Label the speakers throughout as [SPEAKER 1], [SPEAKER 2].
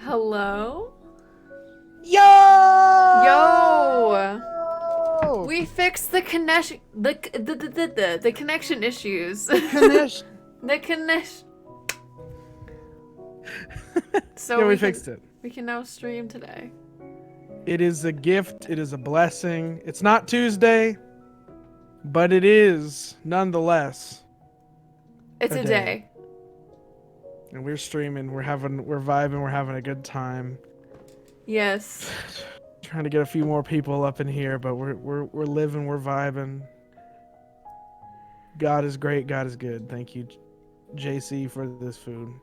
[SPEAKER 1] Hello?
[SPEAKER 2] Yo!
[SPEAKER 1] Yo! We fixed the connection the connection issues.
[SPEAKER 2] The connection.
[SPEAKER 1] The connection. So
[SPEAKER 2] Yeah, we
[SPEAKER 1] we can
[SPEAKER 2] fixed it.
[SPEAKER 1] we can now stream today.
[SPEAKER 2] It is a gift. It is a blessing. It's not Tuesday, but it is nonetheless
[SPEAKER 1] It's
[SPEAKER 2] a
[SPEAKER 1] a
[SPEAKER 2] day.
[SPEAKER 1] day.
[SPEAKER 2] And we're streaming. We're vibing. We're having a good time.
[SPEAKER 1] Yes.
[SPEAKER 2] Trying to get a few more people up in here, but we're living. We're vibing. God is great. God is good. Thank you, JC, for this food.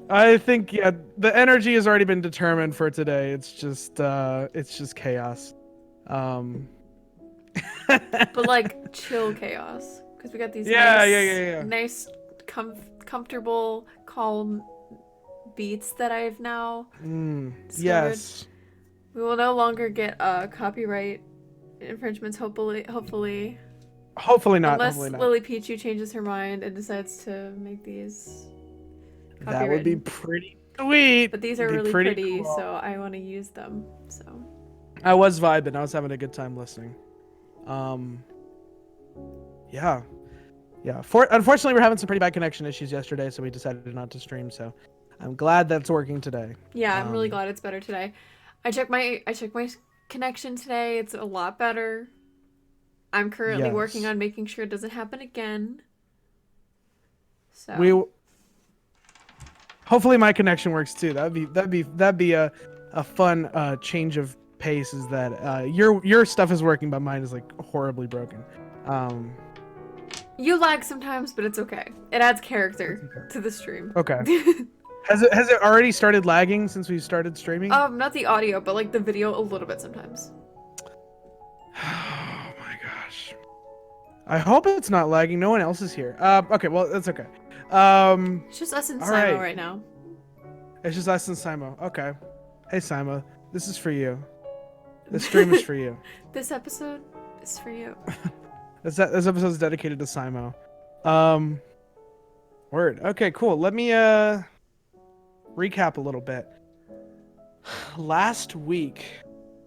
[SPEAKER 2] I think the energy has already been determined for today. It's just chaos.
[SPEAKER 1] But like chill chaos, because we got these nice, comfortable, calm beats that I've now discovered.
[SPEAKER 2] Yes.
[SPEAKER 1] We will no longer get copyright infringements. Hopefully.
[SPEAKER 2] Hopefully not.
[SPEAKER 1] Unless
[SPEAKER 2] hopefully not.
[SPEAKER 1] Lily Pichu changes her mind and decides to make these copywritten.
[SPEAKER 2] That would be pretty sweet.
[SPEAKER 1] But these are really pretty, cool. So I want to use them. So
[SPEAKER 2] I was vibing. I was having a good time listening. Yeah. Unfortunately, we're having some pretty bad connection issues yesterday, so we decided not to stream. So I'm glad that's working today.
[SPEAKER 1] Yeah, I'm really glad it's better today. I checked my connection today. It's a lot better. I'm currently working on making sure it doesn't happen again. So
[SPEAKER 2] hopefully my connection works too. That'd be a fun change of pace. Is that your stuff is working, but mine is like horribly broken.
[SPEAKER 1] You lag sometimes, but it's okay. It adds character to the stream.
[SPEAKER 2] Okay. Has it already started lagging since we started streaming?
[SPEAKER 1] Not the audio, but like the video a little bit sometimes.
[SPEAKER 2] Oh my gosh. I hope it's not lagging. No one else is here. Okay, well that's okay.
[SPEAKER 1] It's just us and Simo right now.
[SPEAKER 2] It's just us and Simo. Okay. Hey Simo, this is for you. This stream is for you.
[SPEAKER 1] This episode is for you.
[SPEAKER 2] This episode is dedicated to Simo. Word. Okay, cool. Let me recap a little bit. Last week,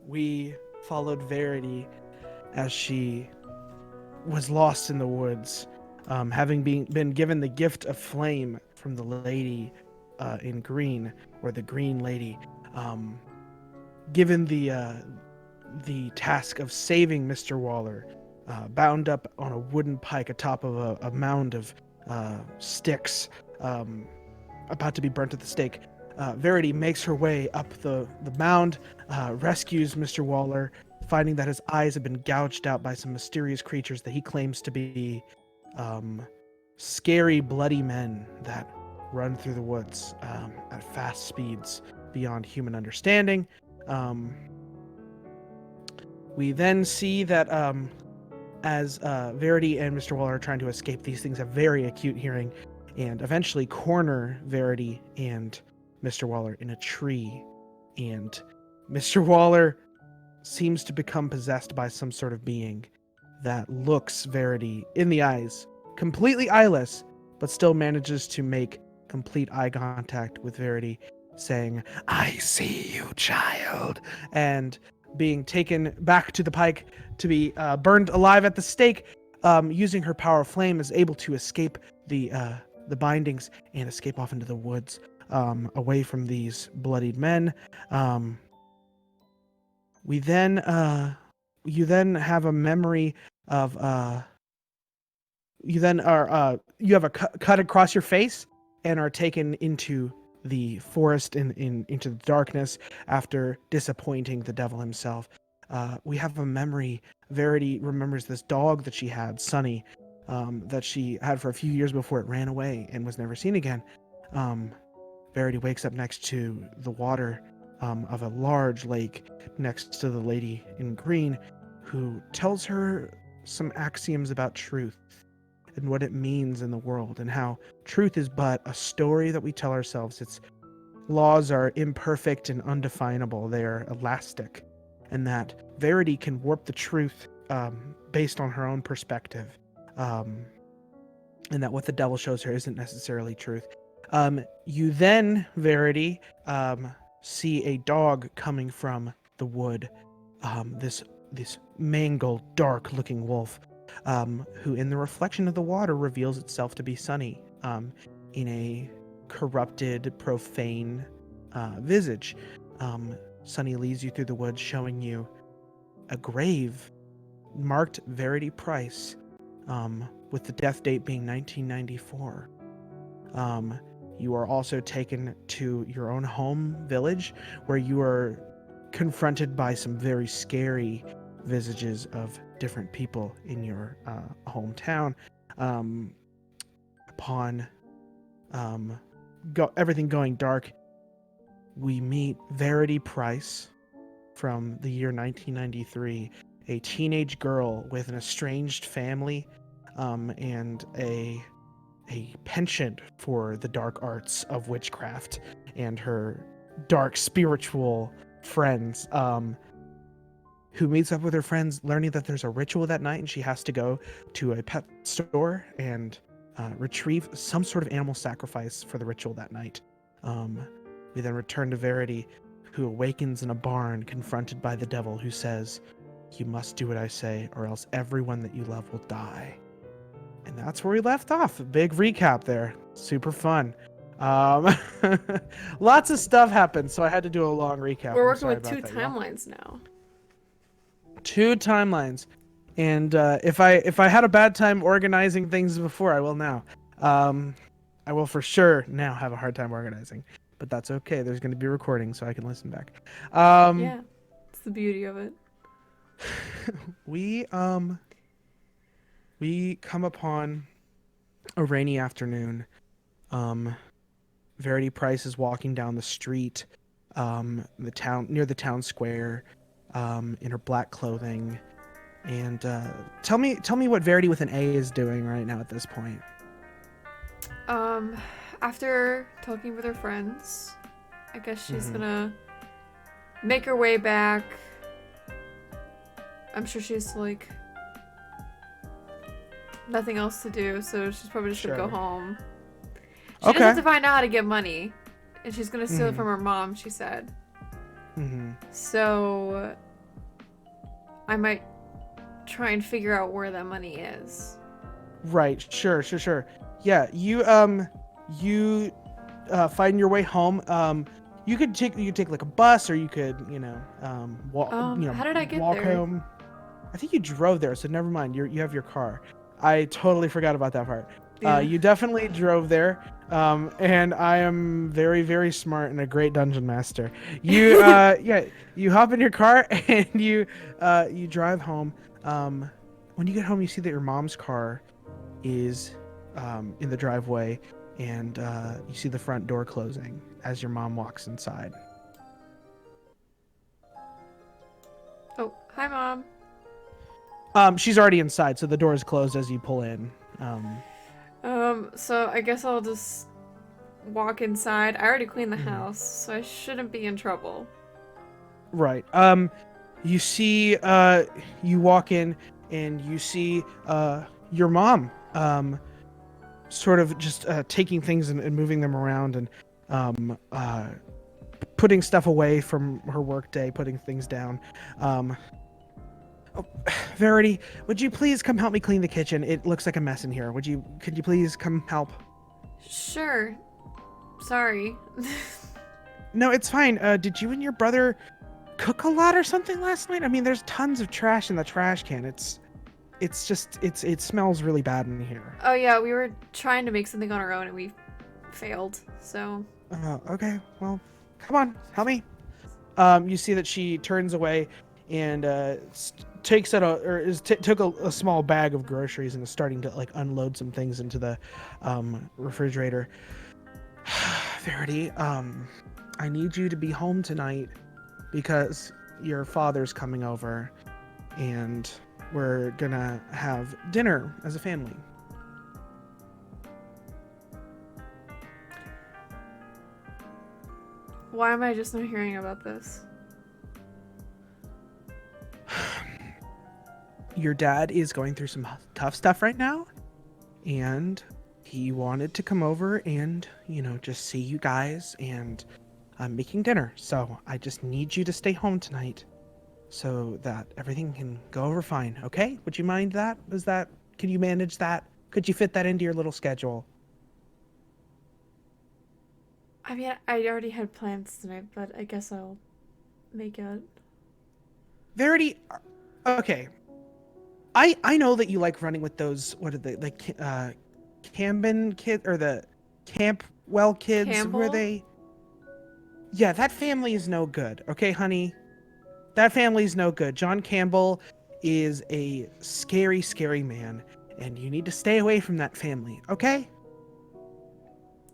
[SPEAKER 2] we followed Verity as she was lost in the woods, having been given the gift of flame from the lady in green, or the green lady, given the task of saving Mr. Waller, bound up on a wooden pike atop of a mound of sticks, about to be burnt at the stake. Verity makes her way up the mound, rescues Mr. Waller, finding that his eyes have been gouged out by some mysterious creatures that he claims to be scary, bloody men that run through the woods at fast speeds beyond human understanding. We then see that as Verity and Mr. Waller are trying to escape, these things have very acute hearing and eventually corner Verity and Mr. Waller in a tree. And Mr. Waller seems to become possessed by some sort of being that looks Verity in the eyes, completely eyeless, but still manages to make complete eye contact with Verity, saying, "I see you, child," and being taken back to the pike to be burned alive at the stake. Using her power of flame, is able to escape the bindings and escape off into the woods, away from these bloodied men. You then have a memory of you have a cut across your face and are taken into the forest into the darkness after disappointing the devil himself. We have a memory. Verity remembers this dog that she had, Sunny, that she had for a few years before it ran away and was never seen again. Verity wakes up next to the water of a large lake next to the lady in green, who tells her some axioms about truth and what it means in the world, and how truth is but a story that we tell ourselves. Its laws are imperfect and undefinable. They are elastic, and that Verity can warp the truth based on her own perspective. and that what the devil shows her isn't necessarily truth. You then, Verity, see a dog coming from the wood. This mangled, dark-looking wolf, who, in the reflection of the water, reveals itself to be Sunny, in a corrupted, profane visage. Sunny leads you through the woods, showing you a grave marked Verity Price, with the death date being 1994. You are also taken to your own home village, where you are confronted by some very scary visages of different people in your hometown. Upon everything going dark, we meet Verity Price from the year 1993, a teenage girl with an estranged family, and a penchant for the dark arts of witchcraft, and her dark spiritual friends, who meets up with her friends, learning that there's a ritual that night, and she has to go to a pet store and retrieve some sort of animal sacrifice for the ritual that night. We then return to Verity, who awakens in a barn, confronted by the devil, who says, "You must do what I say, or else everyone that you love will die." And that's where we left off. A big recap there. Super fun. Lots of stuff happened, so I had to do a long recap.
[SPEAKER 1] We're working with 2 timelines now.
[SPEAKER 2] 2 timelines. And if I had a bad time organizing things before, I will now. I will for sure now have a hard time organizing. But that's okay. There's going to be recording, so I can listen back.
[SPEAKER 1] Yeah, it's the beauty of it.
[SPEAKER 2] We come upon a rainy afternoon. Verity Price is walking down the street, near the town square, in her black clothing. And tell me what Verity with an A is doing right now at this point.
[SPEAKER 1] After talking with her friends, I guess she's gonna make her way back. I'm sure she's like nothing else to do, so she's probably just gonna go home. She does have to find out how to get money, and she's gonna steal it from her mom, she said. So I might try and figure out where that money is.
[SPEAKER 2] Right. Sure. Yeah. You find your way home. You could take like a bus, or you could walk.
[SPEAKER 1] How did I get
[SPEAKER 2] walk
[SPEAKER 1] there?
[SPEAKER 2] home. I think you drove there, so never mind. You have your car. I totally forgot about that part.
[SPEAKER 1] Yeah.
[SPEAKER 2] You definitely drove there. And I am very, very smart and a great dungeon master. You you hop in your car and you drive home. When you get home, you see that your mom's car is in the driveway, and you see the front door closing as your mom walks inside.
[SPEAKER 1] Oh, hi, Mom.
[SPEAKER 2] She's already inside, so the door is closed as you pull in.
[SPEAKER 1] So I guess I'll just walk inside. I already cleaned the house, so I shouldn't be in trouble.
[SPEAKER 2] Right. You see, you walk in and you see your mom sort of just taking things and moving them around, and putting stuff away from her work day, putting things down. Oh, Verity, would you please come help me clean the kitchen? It looks like a mess in here. Could you please come help?
[SPEAKER 1] Sure. Sorry.
[SPEAKER 2] No, it's fine. Did you and your brother cook a lot or something last night? I mean, there's tons of trash in the trash can. It smells really bad in here.
[SPEAKER 1] Oh yeah, we were trying to make something on our own and we failed, so.
[SPEAKER 2] Okay, well, come on, help me. You see that she turns away and took a small bag of groceries and is starting to like unload some things into the refrigerator. Verity, I need you to be home tonight because your father's coming over and we're gonna have dinner as a family.
[SPEAKER 1] Why am I just not hearing about this?
[SPEAKER 2] Your dad is going through some tough stuff right now, and he wanted to come over and, just see you guys, and I'm making dinner. So I just need you to stay home tonight so that everything can go over fine. Okay? Would you mind that? Can you manage that? Could you fit that into your little schedule?
[SPEAKER 1] I mean, I already had plans tonight, but I guess I'll make it.
[SPEAKER 2] Verity, okay. I know that you like running with those, what are they, like, Camden kid, or the Campwell kids, who are
[SPEAKER 1] Campbell?
[SPEAKER 2] they? Yeah, that family is no good, okay, honey? That family's no good. John Campbell is a scary, scary man, and you need to stay away from that family, okay?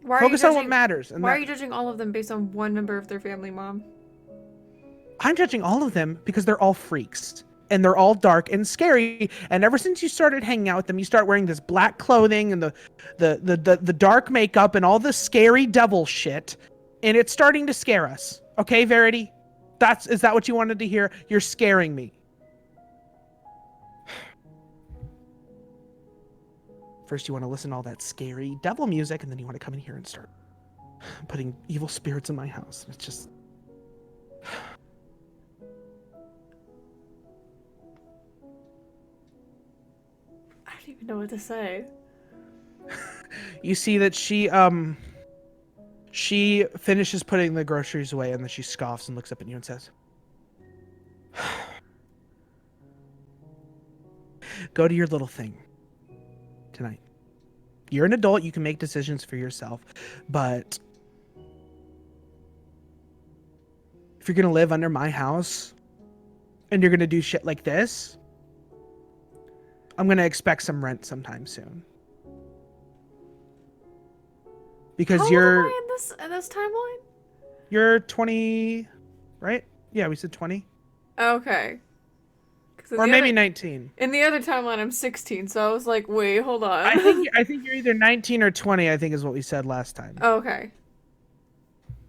[SPEAKER 2] Focus on what matters, and
[SPEAKER 1] Why are
[SPEAKER 2] that
[SPEAKER 1] you judging all of them based on one member of their family, Mom?
[SPEAKER 2] I'm judging all of them because they're all freaks. And they're all dark and scary. And ever since you started hanging out with them, you start wearing this black clothing and the dark makeup and all the scary devil shit. And it's starting to scare us. Okay, Verity? Is that what you wanted to hear? You're scaring me. First you want to listen to all that scary devil music, and then you want to come in here and start putting evil spirits in my house. It's just...
[SPEAKER 1] I don't even know what to say.
[SPEAKER 2] You see that she finishes putting the groceries away, and then she scoffs and looks up at you and says, go to your little thing tonight. You're an adult, you can make decisions for yourself, but if you're gonna live under my house and you're gonna do shit like this, I'm gonna expect some rent sometime soon. Because
[SPEAKER 1] How old am I in this timeline?
[SPEAKER 2] You're 20, right? Yeah, we said 20.
[SPEAKER 1] Okay.
[SPEAKER 2] Or maybe 19.
[SPEAKER 1] In the other timeline, I'm 16, so I was like, wait, hold on.
[SPEAKER 2] I think you're either 19 or 20, I think is what we said last time.
[SPEAKER 1] Oh, okay.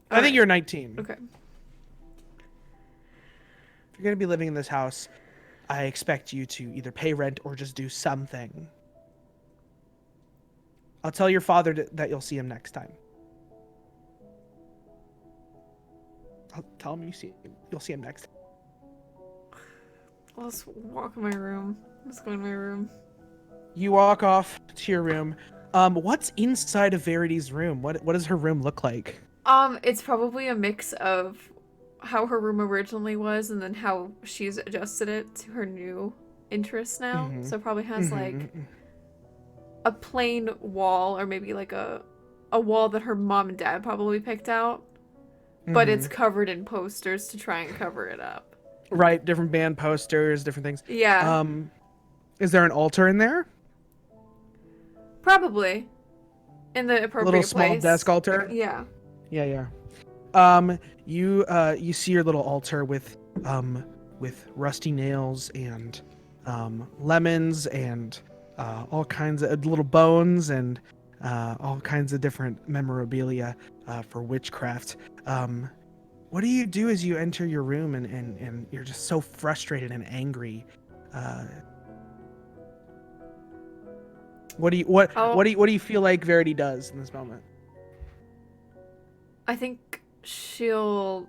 [SPEAKER 2] I think you're 19.
[SPEAKER 1] Okay.
[SPEAKER 2] If you're going to be living in this house, I expect you to either pay rent or just do something. I'll tell your father that you'll see him next time. I'll tell him you'll see him next time.
[SPEAKER 1] Let's walk in my room. Let's go in my room.
[SPEAKER 2] You walk off to your room. What's inside of Verity's room? What does her room look like?
[SPEAKER 1] It's probably a mix of how her room originally was and then how she's adjusted it to her new interests now. Mm-hmm. So it probably has like a plain wall, or maybe like a wall that her mom and dad probably picked out, but it's covered in posters to try and cover it up.
[SPEAKER 2] Right, different band posters, different things.
[SPEAKER 1] Yeah.
[SPEAKER 2] Is there an altar in there?
[SPEAKER 1] Probably. In the appropriate
[SPEAKER 2] little small
[SPEAKER 1] place.
[SPEAKER 2] Desk altar?
[SPEAKER 1] Yeah.
[SPEAKER 2] Yeah. You see your little altar with rusty nails and lemons and all kinds of little bones and all kinds of different memorabilia for witchcraft. What do you do as you enter your room and you're just so frustrated and angry? What do you feel like Verity does in this moment?
[SPEAKER 1] I think she'll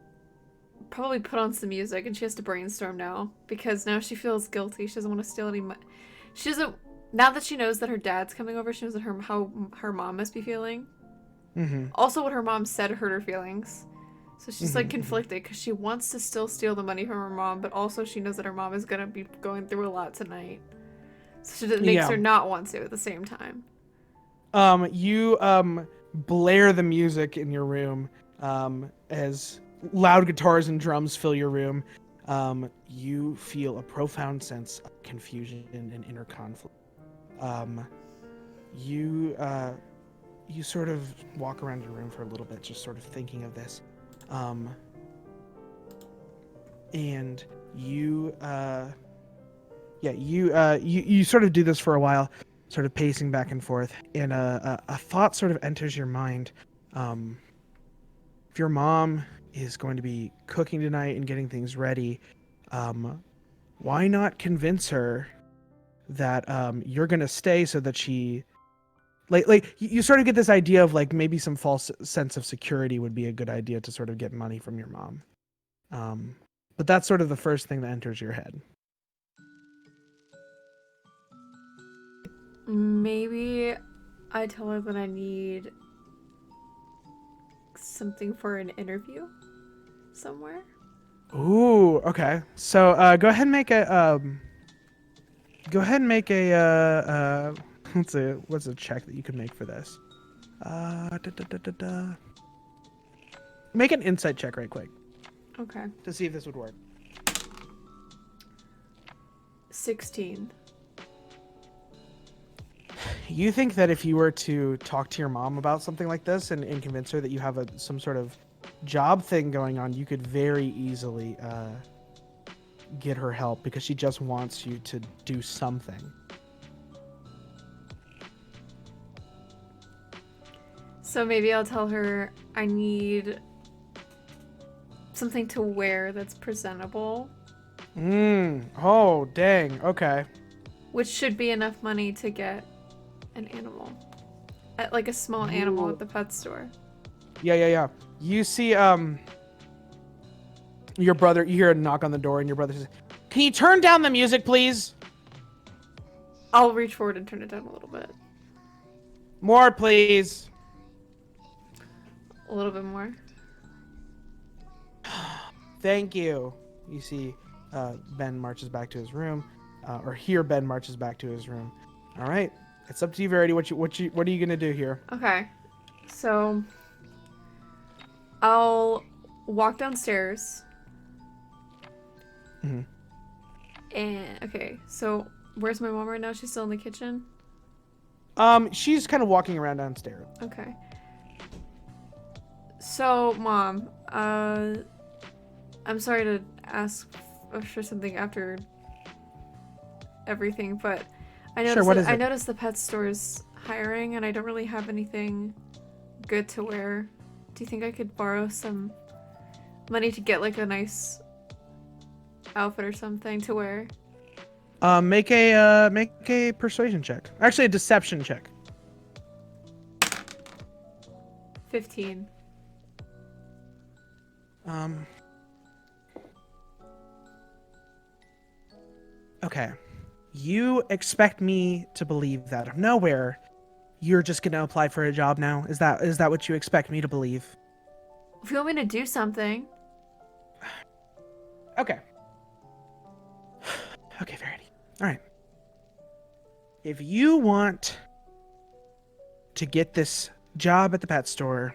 [SPEAKER 1] probably put on some music, and she has to brainstorm now because now she feels guilty. She doesn't want to steal any money. She doesn't. Now that she knows that her dad's coming over, she knows that how her mom must be feeling. Mm-hmm. Also, what her mom said hurt her feelings. So she's like conflicted because she wants to still steal the money from her mom, but also she knows that her mom is gonna be going through a lot tonight. So it makes her not want to at the same time.
[SPEAKER 2] You blare the music in your room as loud guitars and drums fill your room. You feel a profound sense of confusion and inner conflict. You sort of walk around your room for a little bit, just sort of thinking of this. And you sort of do this for a while, sort of pacing back and forth, and a thought sort of enters your mind. If your mom is going to be cooking tonight and getting things ready, why not convince her that you're going to stay so that she like you sort of get this idea of like maybe some false sense of security would be a good idea to sort of get money from your mom. Um, but that's sort of the first thing that enters your head.
[SPEAKER 1] Maybe I tell her that I need something for an interview somewhere.
[SPEAKER 2] Ooh, okay. So go ahead and make a what's a check that you can make for this? Da, da, da, da, da. Make an insight check right quick
[SPEAKER 1] Okay.
[SPEAKER 2] to see if this would work.
[SPEAKER 1] 16.
[SPEAKER 2] You think that if you were to talk to your mom about something like this and convince her that you have some sort of job thing going on, you could very easily get her help because she just wants you to do something.
[SPEAKER 1] So maybe I'll tell her I need something to wear that's presentable,
[SPEAKER 2] Oh, dang. Okay.
[SPEAKER 1] which should be enough money to get an animal. Like a small animal
[SPEAKER 2] Ooh.
[SPEAKER 1] at the pet store.
[SPEAKER 2] Yeah. You see, your brother, you hear a knock on the door and your brother says, "Can you turn down the music, please?
[SPEAKER 1] I'll reach forward and turn it down a little bit.
[SPEAKER 2] More, please."
[SPEAKER 1] A little bit more.
[SPEAKER 2] Thank you. You see, Ben marches back to his room, or here Ben marches back to his room. All right, it's up to you, Verity. What are you gonna do here?
[SPEAKER 1] Okay. So I'll walk downstairs.
[SPEAKER 2] Mhm.
[SPEAKER 1] And okay, so where's my mom right now? She's still in the kitchen?
[SPEAKER 2] She's kind of walking around downstairs.
[SPEAKER 1] Okay. So, Mom, I'm sorry to ask for something after everything, but I noticed
[SPEAKER 2] Sure, what is
[SPEAKER 1] I
[SPEAKER 2] it?
[SPEAKER 1] noticed the pet store's hiring and I don't really have anything good to wear. Do you think I could borrow some money to get like a nice outfit or something to wear?
[SPEAKER 2] Make a persuasion check. Actually, a deception check.
[SPEAKER 1] 15.
[SPEAKER 2] Okay. You expect me to believe that out of nowhere you're just gonna apply for a job now? Is that what you expect me to believe?
[SPEAKER 1] If you want me to do something.
[SPEAKER 2] Okay. Okay, Verity. All right. If you want to get this job at the pet store,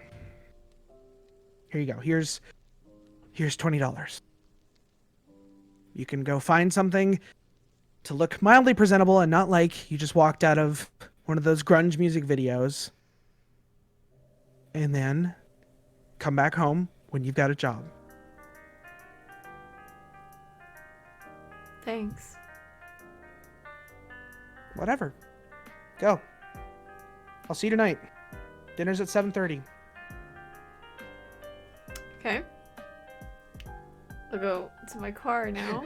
[SPEAKER 2] here you go. Here's $20. You can go find something to look mildly presentable and not like you just walked out of one of those grunge music videos. And then come back home when you've got a job.
[SPEAKER 1] Thanks.
[SPEAKER 2] Whatever. Go. I'll see you tonight. Dinner's at 7:30.
[SPEAKER 1] Okay. I'll go to my car now.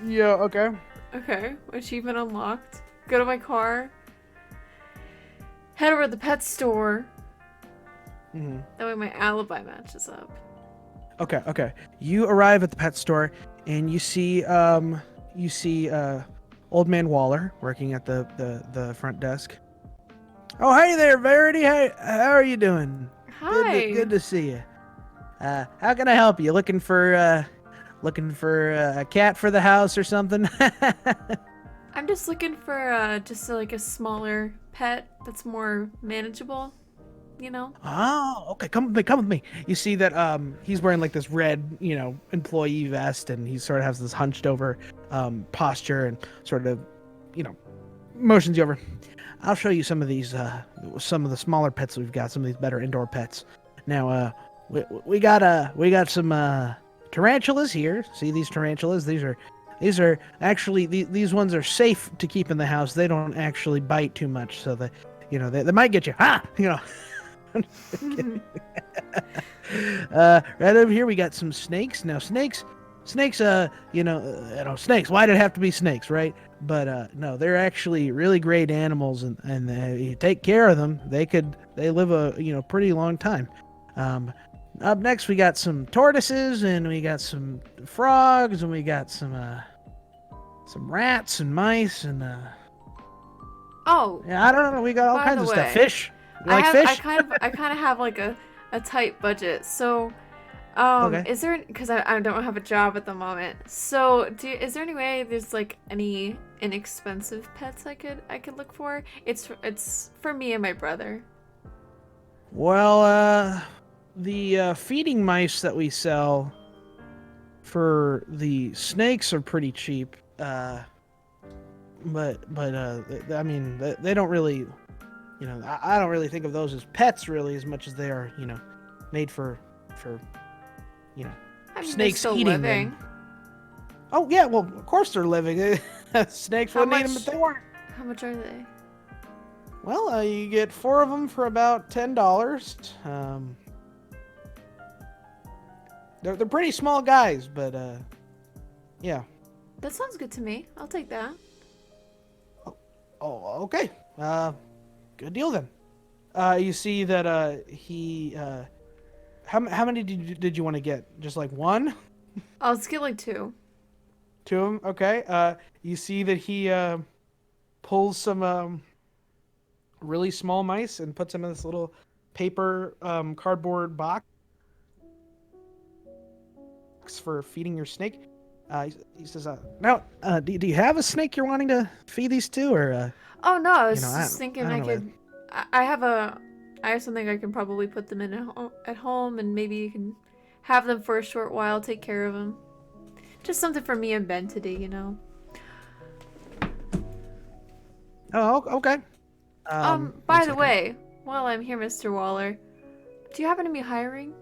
[SPEAKER 2] Yeah, okay.
[SPEAKER 1] Okay, achievement unlocked. Go to my car. Head over to the pet store.
[SPEAKER 2] Mm-hmm.
[SPEAKER 1] That way my alibi matches up.
[SPEAKER 2] Okay. You arrive at the pet store and you see Old Man Waller working at the front desk. Oh, hey there, Verity. Hey, how are you doing?
[SPEAKER 1] Hi.
[SPEAKER 2] Good to see you. How can I help you? Looking for a cat for the house or something?
[SPEAKER 1] I'm just looking for like a smaller pet that's more manageable, you know?
[SPEAKER 2] Oh, okay. Come with me. You see that he's wearing like this red, employee vest, and he sort of has this hunched over posture and sort of, motions you over. I'll show you some of these some of the smaller pets we've got, some of these better indoor pets. Now we got some tarantulas here. See these tarantulas? These are actually these ones are safe to keep in the house. They don't actually bite too much, so they might get you. Right over here we got some snakes. Now snakes snakes, snakes. Why did it have to be snakes, right? But no, they're actually really great animals, and you take care of them, they live a pretty long time. Um, Up next, we got some tortoises, and we got some frogs, and we got some rats and mice, and
[SPEAKER 1] Oh,
[SPEAKER 2] yeah, I don't know. We got all
[SPEAKER 1] by
[SPEAKER 2] kinds
[SPEAKER 1] the
[SPEAKER 2] of stuff.
[SPEAKER 1] way,
[SPEAKER 2] Fish. You like fish?
[SPEAKER 1] I kind of have like a tight budget. So,
[SPEAKER 2] Okay.
[SPEAKER 1] is there, because I don't have a job at the moment. So, is there any way there's like any inexpensive pets I could look for? It's for me and my brother.
[SPEAKER 2] Well, the feeding mice that we sell for the snakes are pretty cheap. I mean, they don't really, I don't really think of those as pets really as much as they are, made for, you know,
[SPEAKER 1] I mean, they're
[SPEAKER 2] snakes
[SPEAKER 1] still
[SPEAKER 2] eating
[SPEAKER 1] living.
[SPEAKER 2] them. Oh yeah, well of course they're living. Snakes
[SPEAKER 1] How
[SPEAKER 2] wouldn't eat them if
[SPEAKER 1] much?
[SPEAKER 2] they weren't.
[SPEAKER 1] How much are they?
[SPEAKER 2] Well, you get 4 of them for about $10. They're pretty small guys, but yeah.
[SPEAKER 1] That sounds good to me. I'll take that.
[SPEAKER 2] Oh, okay. Good deal then. You see that he how many did you want to get? Just like one?
[SPEAKER 1] I'll just get like two.
[SPEAKER 2] Two of them? Okay. You see that he pulls some really small mice and puts them in this little paper cardboard box for feeding your snake. He says, "Now, do you have a snake you're wanting to feed these to, or
[SPEAKER 1] Oh no, I was
[SPEAKER 2] I
[SPEAKER 1] just thinking
[SPEAKER 2] don't
[SPEAKER 1] I
[SPEAKER 2] know.
[SPEAKER 1] could. I have something I can probably put them in at home, and maybe you can have them for a short while, take care of them. Just something for me and Ben to do, you know.
[SPEAKER 2] Oh, okay. One
[SPEAKER 1] By the
[SPEAKER 2] second.
[SPEAKER 1] way, while I'm here, Mr. Waller, do you happen to be hiring?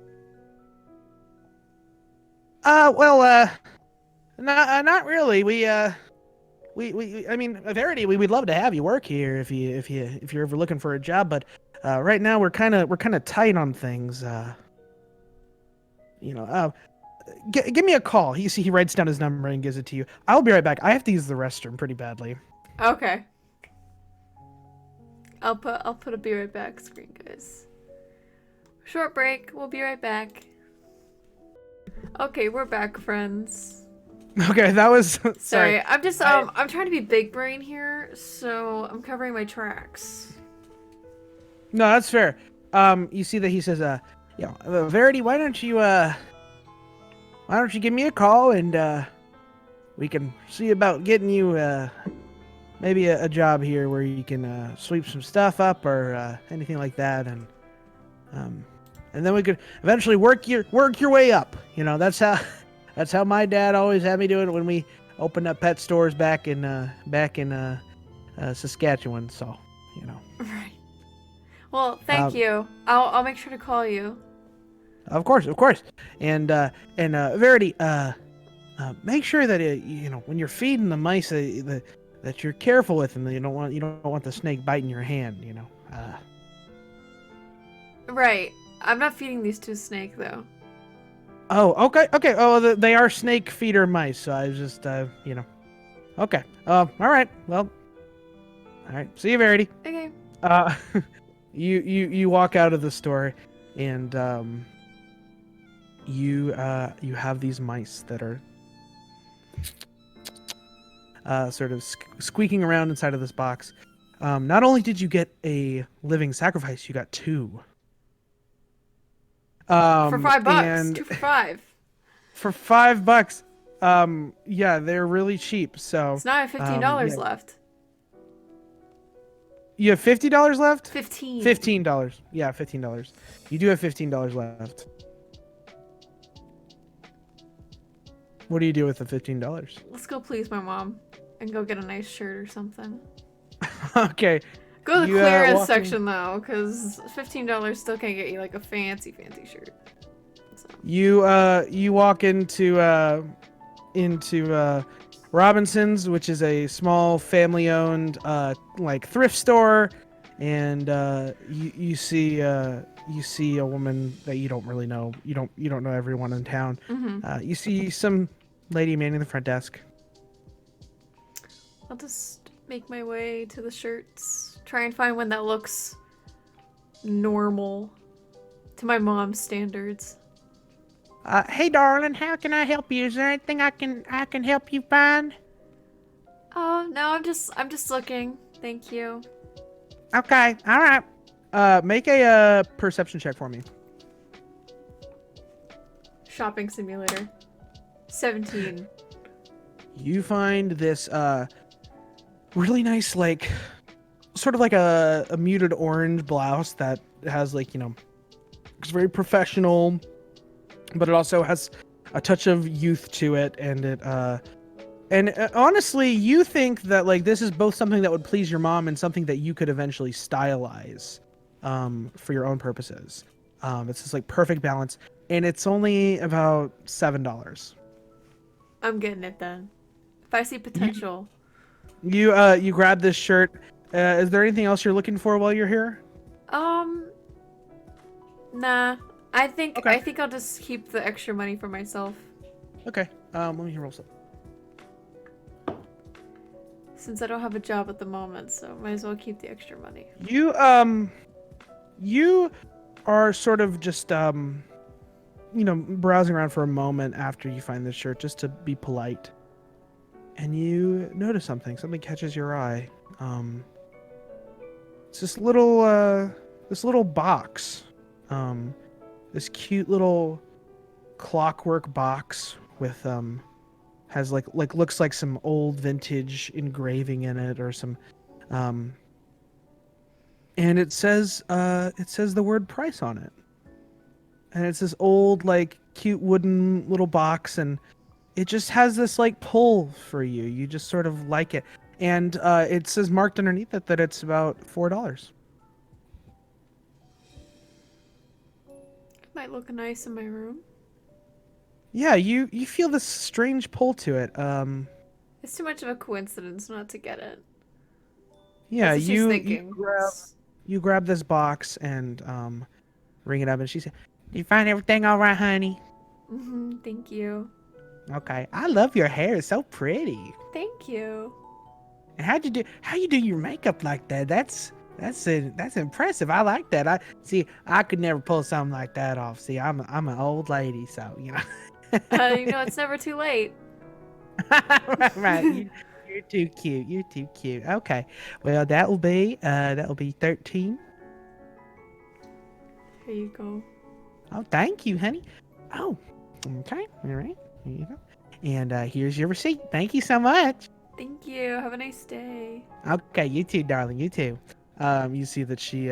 [SPEAKER 2] Well, not really. I mean, Verity, we'd love to have you work here if you're ever looking for a job, but right now we're kind of tight on things. You know, give me a call. You see, he writes down his number and gives it to you. I'll be right back. I have to use the restroom pretty badly.
[SPEAKER 1] Okay. I'll put a be right back screen, guys. Short break. We'll be right back. Okay, we're back, friends.
[SPEAKER 2] Okay, that was
[SPEAKER 1] Sorry, I'm just I'm trying to be big brain here, so I'm covering my tracks.
[SPEAKER 2] No, that's fair. You see that he says, Verity, why don't you give me a call and we can see about getting you maybe a job here where you can sweep some stuff up or anything like that, and then we could eventually work your way up. You know, that's how my dad always had me doing it when we opened up pet stores back in Saskatchewan. So, you know.
[SPEAKER 1] Right. Well, thank you. I'll make sure to call you.
[SPEAKER 2] Of course. And Verity, make sure that when you're feeding the mice, that you're careful with them. You don't want the snake biting your hand. You know.
[SPEAKER 1] Right. I'm not feeding these to a snake though.
[SPEAKER 2] Oh, okay. Oh, they are snake feeder mice. So I was just Okay. All right. Well. All right. See you, Verity.
[SPEAKER 1] Okay.
[SPEAKER 2] You walk out of the store, and you have these mice that are sort of squeaking around inside of this box. Not only did you get a living sacrifice, you got two.
[SPEAKER 1] For $5.
[SPEAKER 2] And
[SPEAKER 1] 2 for 5.
[SPEAKER 2] for $5. Yeah, they're really cheap. So
[SPEAKER 1] So now I have $15
[SPEAKER 2] yeah.
[SPEAKER 1] left.
[SPEAKER 2] You have $50 left?
[SPEAKER 1] 15.
[SPEAKER 2] $15. Yeah, $15. You do have $15 left. What do you do with the $15?
[SPEAKER 1] Let's go please my mom and go get a nice shirt or something.
[SPEAKER 2] Okay.
[SPEAKER 1] Go to the
[SPEAKER 2] You,
[SPEAKER 1] clearance
[SPEAKER 2] walking-
[SPEAKER 1] section though, because $15 still can't get you like a fancy shirt. So.
[SPEAKER 2] You walk into Robinson's, which is a small family-owned like thrift store, and you see a woman that you don't really know. You don't know everyone in town.
[SPEAKER 1] Mm-hmm.
[SPEAKER 2] You see some lady manning the front desk.
[SPEAKER 1] I'll just make my way to the shirts. Try and find one that looks normal to my mom's standards.
[SPEAKER 2] Hey, darling, how can I help you? Is there anything I can help you find?
[SPEAKER 1] Oh, no, I'm just looking. Thank you.
[SPEAKER 2] Okay, all right. Make a perception check for me.
[SPEAKER 1] Shopping simulator. 17.
[SPEAKER 2] You find this really nice, like, sort of like a muted orange blouse that has, like, it's very professional, but it also has a touch of youth to it, and honestly, you think that, like, this is both something that would please your mom and something that you could eventually stylize for your own purposes. It's this, like, perfect balance, and it's only about $7.
[SPEAKER 1] I'm getting it then. If I see potential.
[SPEAKER 2] You grab this shirt. Is there anything else you're looking for while you're here?
[SPEAKER 1] Nah. I think
[SPEAKER 2] Okay.
[SPEAKER 1] I'll just keep the extra money for myself.
[SPEAKER 2] Okay. Let me roll some.
[SPEAKER 1] Since I don't have a job at the moment, so might as well keep the extra money.
[SPEAKER 2] You are sort of just browsing around for a moment after you find this shirt, just to be polite, and you notice something. Something catches your eye. It's this little box. This cute little clockwork box with has like looks like some old vintage engraving in it, or some and it says the word price on it. And it's this old, like, cute wooden little box, and it just has this, like, pull for you. You just sort of like it. And it says marked underneath it that it's about $4.
[SPEAKER 1] Might look nice in my room.
[SPEAKER 2] Yeah, you feel this strange pull to it.
[SPEAKER 1] It's too much of a coincidence not to get it.
[SPEAKER 2] Yeah,
[SPEAKER 1] That's what she's thinking.
[SPEAKER 2] you grab this box and ring it up, and she said, "Did you find everything all right, honey?"
[SPEAKER 1] Thank you.
[SPEAKER 2] Okay. I love your hair. It's so pretty.
[SPEAKER 1] Thank you.
[SPEAKER 2] And how you do your makeup like that? That's impressive. I like that. I could never pull something like that off. See, I'm an old lady, so
[SPEAKER 1] It's never too late.
[SPEAKER 2] right. You're too cute. You're too cute. Okay. Well, that'll be 13.
[SPEAKER 1] Here you go.
[SPEAKER 2] Oh, thank you, honey. Oh, okay. All right. Here you go. And here's your receipt. Thank you so much.
[SPEAKER 1] Thank you. Have a nice day.
[SPEAKER 2] Okay, you too, darling. You too. You see that she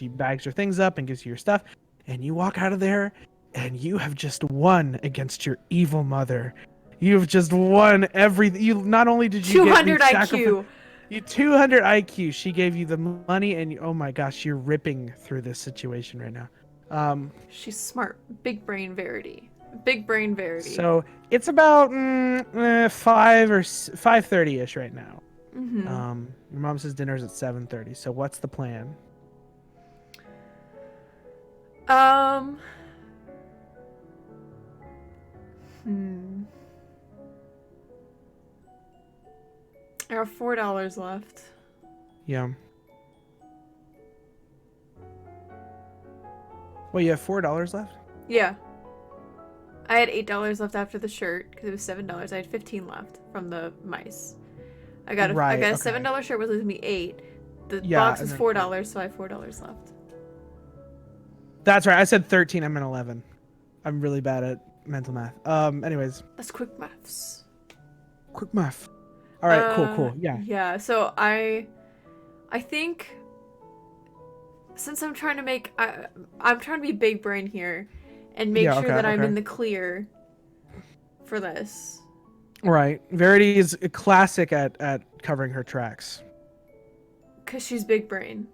[SPEAKER 2] bags her things up and gives you your stuff, and you walk out of there, and you have just won against your evil mother. You've just won everything. You not only did you
[SPEAKER 1] 200 IQ.
[SPEAKER 2] You 200 IQ. She gave you the money, and oh my gosh, you're ripping through this situation right now.
[SPEAKER 1] She's smart. Big brain Verity. Big brain Verity.
[SPEAKER 2] So it's about 5 or 5:30 ish right now. Your mom says dinner's at 7:30. So what's the plan?
[SPEAKER 1] I have $4 left.
[SPEAKER 2] Yeah. Well, you have $4 left?
[SPEAKER 1] Yeah. I had $8 left after the shirt because it was $7. I had 15 left from the mice. I got a $7 shirt, which leaves me 8. The box is $4, so I have $4 left.
[SPEAKER 2] That's right. I said 13. I meant 11. I'm really bad at mental math. Anyways.
[SPEAKER 1] That's quick maths.
[SPEAKER 2] Quick math. All right. Cool. Yeah.
[SPEAKER 1] Yeah. So I think since I'm trying to make, I'm trying to be big brain here, and make sure that I'm in the clear for this.
[SPEAKER 2] Right. Verity is a classic at covering her tracks.
[SPEAKER 1] Cause she's big brain.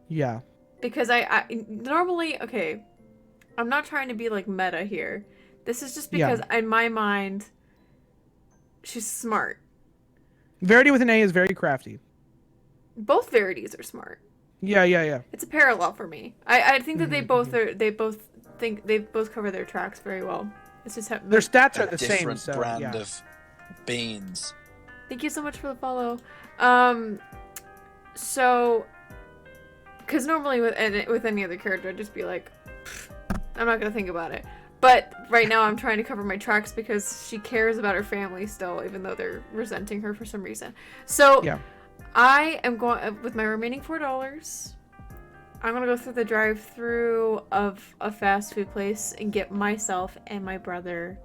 [SPEAKER 2] Yeah.
[SPEAKER 1] Because I normally, okay, I'm not trying to be like meta here. This is just because in my mind, she's smart.
[SPEAKER 2] Verity with an A is very crafty.
[SPEAKER 1] Both Verities are smart.
[SPEAKER 2] Yeah.
[SPEAKER 1] It's a parallel for me. I think that they both cover their tracks very well It's just
[SPEAKER 2] Their stats
[SPEAKER 3] A
[SPEAKER 2] are the same,
[SPEAKER 3] different
[SPEAKER 2] so
[SPEAKER 3] brand
[SPEAKER 2] yeah.
[SPEAKER 3] of beans.
[SPEAKER 1] Thank you so much for the follow. Um, so, because normally with any other character, I'd just be like, I'm not gonna think about it. But right now, I'm trying to cover my tracks because she cares about her family still, even though they're resenting her for some reason. So,
[SPEAKER 2] Yeah.
[SPEAKER 1] I am going with my remaining $4. I'm gonna go through the drive-through of a fast food place and get myself and my brother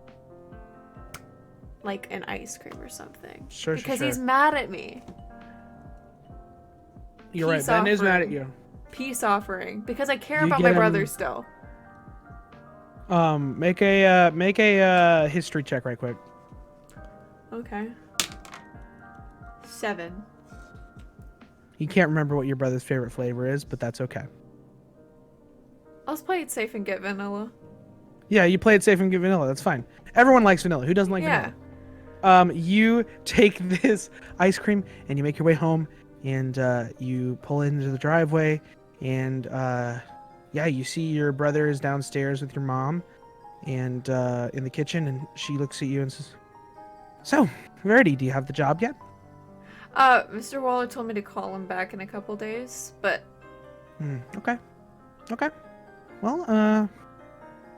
[SPEAKER 1] like an ice cream or something.
[SPEAKER 2] Sure,
[SPEAKER 1] Because
[SPEAKER 2] sure.
[SPEAKER 1] he's mad at me.
[SPEAKER 2] You're right.
[SPEAKER 1] Peace
[SPEAKER 2] Ben is mad at
[SPEAKER 1] offering.
[SPEAKER 2] you.
[SPEAKER 1] Peace offering. Because I care
[SPEAKER 2] You
[SPEAKER 1] about
[SPEAKER 2] get
[SPEAKER 1] my
[SPEAKER 2] him.
[SPEAKER 1] brother still.
[SPEAKER 2] Make a history check right quick.
[SPEAKER 1] Okay. 7.
[SPEAKER 2] You can't remember what your brother's favorite flavor is, but that's okay.
[SPEAKER 1] Let's play it safe and get vanilla.
[SPEAKER 2] Yeah, you play it safe and get vanilla. That's fine. Everyone likes vanilla. Who doesn't like
[SPEAKER 1] Yeah.
[SPEAKER 2] vanilla? You take this ice cream and you make your way home, and you pull into the driveway, and yeah, you see your brother is downstairs with your mom, and in the kitchen, and she looks at you and says, "So, Verity, do you have the job yet?"
[SPEAKER 1] Mr. Waller told me to call him back in a couple days, but
[SPEAKER 2] Okay. Okay. Well,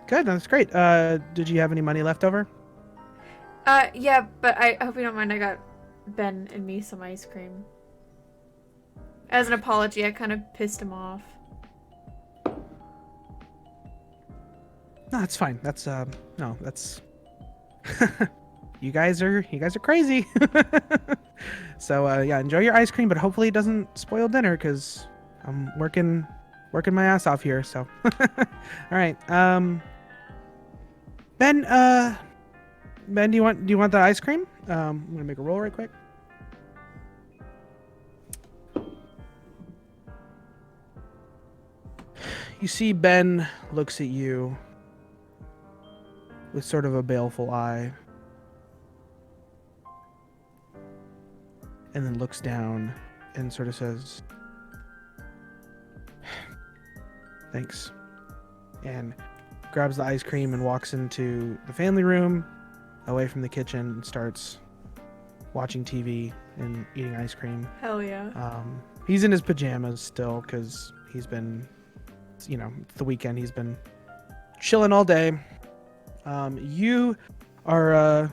[SPEAKER 2] good. That's great. Did you have any money left over?
[SPEAKER 1] yeah, but I hope you don't mind. I got Ben and me some ice cream. As an apology, I kind of pissed him off.
[SPEAKER 2] No, that's fine. That's no, that's you guys are crazy. So yeah, enjoy your ice cream, but hopefully it doesn't spoil dinner because I'm working my ass off here. So all right, Ben, Ben, do you want the ice cream? I'm gonna make a roll right quick. You see Ben looks at you with sort of a baleful eye, and then looks down and sort of says, "Thanks," and grabs the ice cream and walks into the family room away from the kitchen and starts watching TV and eating ice cream.
[SPEAKER 1] Hell yeah.
[SPEAKER 2] He's in his pajamas still because he's been, you know, it's the weekend. He's been chilling all day. You are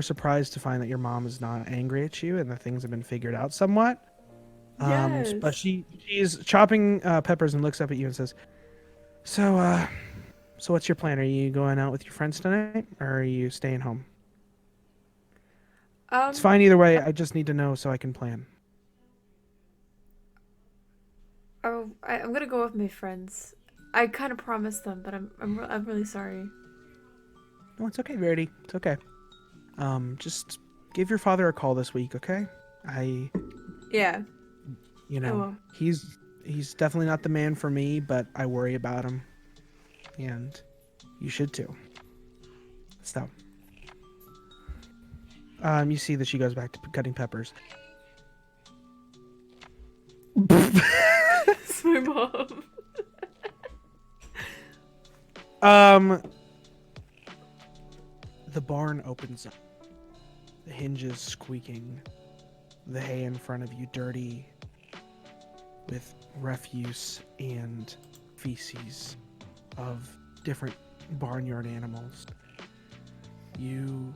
[SPEAKER 2] surprised to find that your mom is not angry at you and that things have been figured out somewhat.
[SPEAKER 1] Yes.
[SPEAKER 2] But she's chopping peppers and looks up at you and says, So what's your plan? Are you going out with your friends tonight, or are you staying home? It's fine either way. I just need to know so I can plan."
[SPEAKER 1] Oh, I'm gonna go with my friends. I kind of promised them, but I'm really sorry.
[SPEAKER 2] No, it's okay, Verity. It's okay. Just give your father a call this week, okay?
[SPEAKER 1] Yeah.
[SPEAKER 2] You
[SPEAKER 1] I
[SPEAKER 2] know,
[SPEAKER 1] will.
[SPEAKER 2] he's definitely not the man for me, but I worry about him, and you should too. So, you see that she goes back to cutting peppers.
[SPEAKER 1] It's my mom.
[SPEAKER 2] The barn opens up. The hinges squeaking. The hay in front of you dirty with refuse and feces of different barnyard animals. You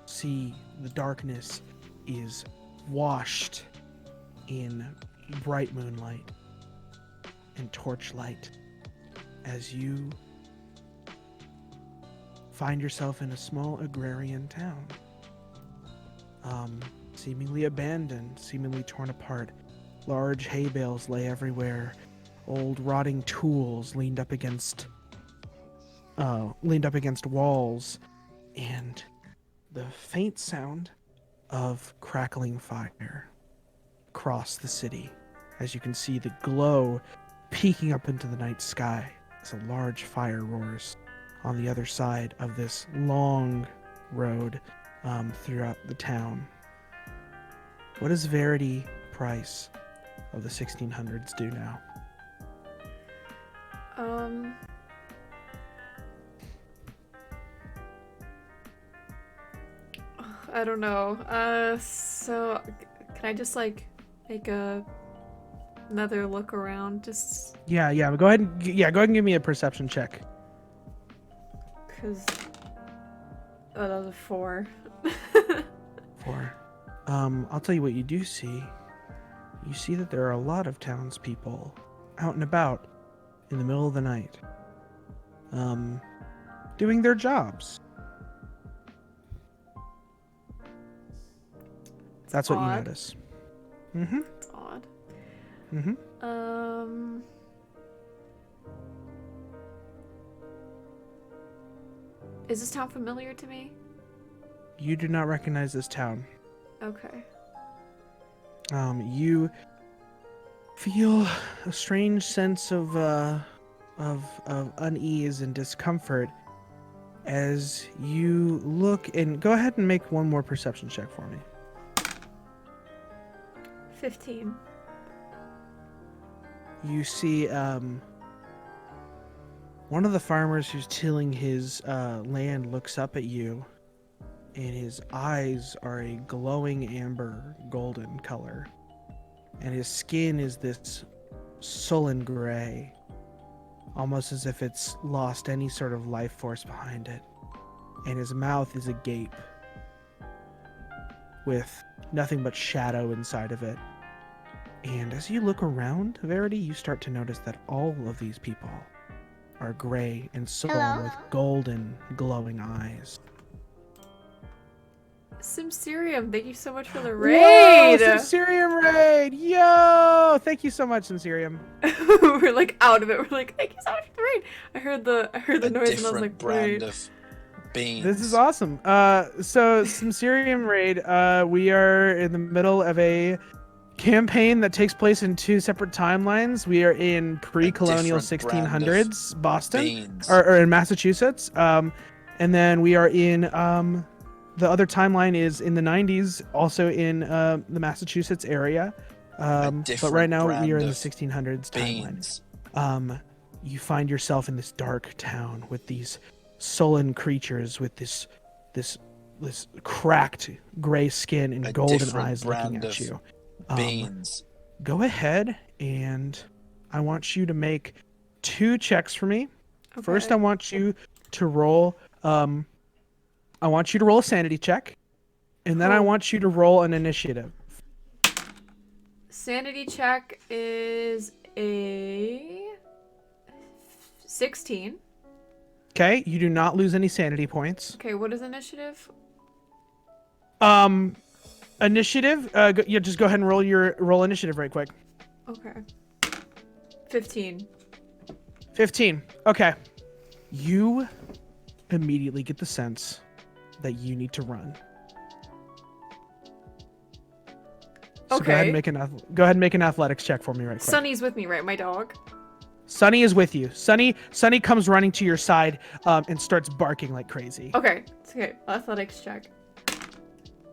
[SPEAKER 2] see the darkness is washed in bright moonlight and torchlight as you find yourself in a small agrarian town. Seemingly abandoned, seemingly torn apart. Large hay bales lay everywhere. Old rotting tools leaned up against walls, and the faint sound of crackling fire across the city as you can see the glow peeking up into the night sky as a large fire roars on the other side of this long road throughout the town. What does Verity Price of the 1600s do now?
[SPEAKER 1] I don't know. So can I just like make another look around? Just
[SPEAKER 2] Yeah. Go ahead and give me a perception check.
[SPEAKER 1] because. Oh, that was a 4.
[SPEAKER 2] 4. I'll tell you what you do see. You see that there are a lot of townspeople out and about in the middle of the night, doing their jobs. That's what you
[SPEAKER 1] Odd.
[SPEAKER 2] notice. Mm-hmm.
[SPEAKER 1] It's odd.
[SPEAKER 2] Mm-hmm.
[SPEAKER 1] Is this town familiar to me?
[SPEAKER 2] You do not recognize this town.
[SPEAKER 1] Okay.
[SPEAKER 2] You feel a strange sense of unease and discomfort as you look, and go ahead and make one more perception check for me.
[SPEAKER 1] 15.
[SPEAKER 2] You see one of the farmers who's tilling his land looks up at you, and his eyes are a glowing amber golden color, and his skin is this sullen gray, almost as if it's lost any sort of life force behind it, and his mouth is agape with nothing but shadow inside of it. And as you look around, Verity, you start to notice that all of these people are gray and sullen with golden glowing eyes.
[SPEAKER 1] Simsirium, thank you so much for the raid!
[SPEAKER 2] Whoa, Simsirium raid! Yo! Thank you so much, Simsirium.
[SPEAKER 1] We're like out of it. We're like, thank you so much for the raid. I heard the noise and I was like,
[SPEAKER 3] brand
[SPEAKER 1] raid.
[SPEAKER 3] of beans.
[SPEAKER 2] This is awesome. So Simsirium raid, we are in the middle of a campaign that takes place in 2 separate timelines. We are in pre-colonial 1600s Boston, or in Massachusetts, and then we are in the other timeline is in the 90s, also in the Massachusetts area, but right now we are in the 1600s timeline. You find yourself in this dark town with these sullen creatures with this cracked gray skin and golden eyes looking at you.
[SPEAKER 3] Beans.
[SPEAKER 2] Go ahead, and I want you to make 2 checks for me. Okay. First, I want you to roll. I want you to roll a sanity check, and then I want you to roll an initiative.
[SPEAKER 1] Sanity check is a 16.
[SPEAKER 2] Okay, you do not lose any sanity points.
[SPEAKER 1] Okay, what is initiative?
[SPEAKER 2] Initiative. Just go ahead and roll initiative right quick.
[SPEAKER 1] Okay. 15.
[SPEAKER 2] 15. Okay. You immediately get the sense that you need to run. So
[SPEAKER 1] okay.
[SPEAKER 2] Go ahead and make an athletics check for me right quick.
[SPEAKER 1] Sunny's with me, right? My dog.
[SPEAKER 2] Sunny is with you. Sunny comes running to your side and starts barking like crazy.
[SPEAKER 1] Okay. It's okay. Athletics check.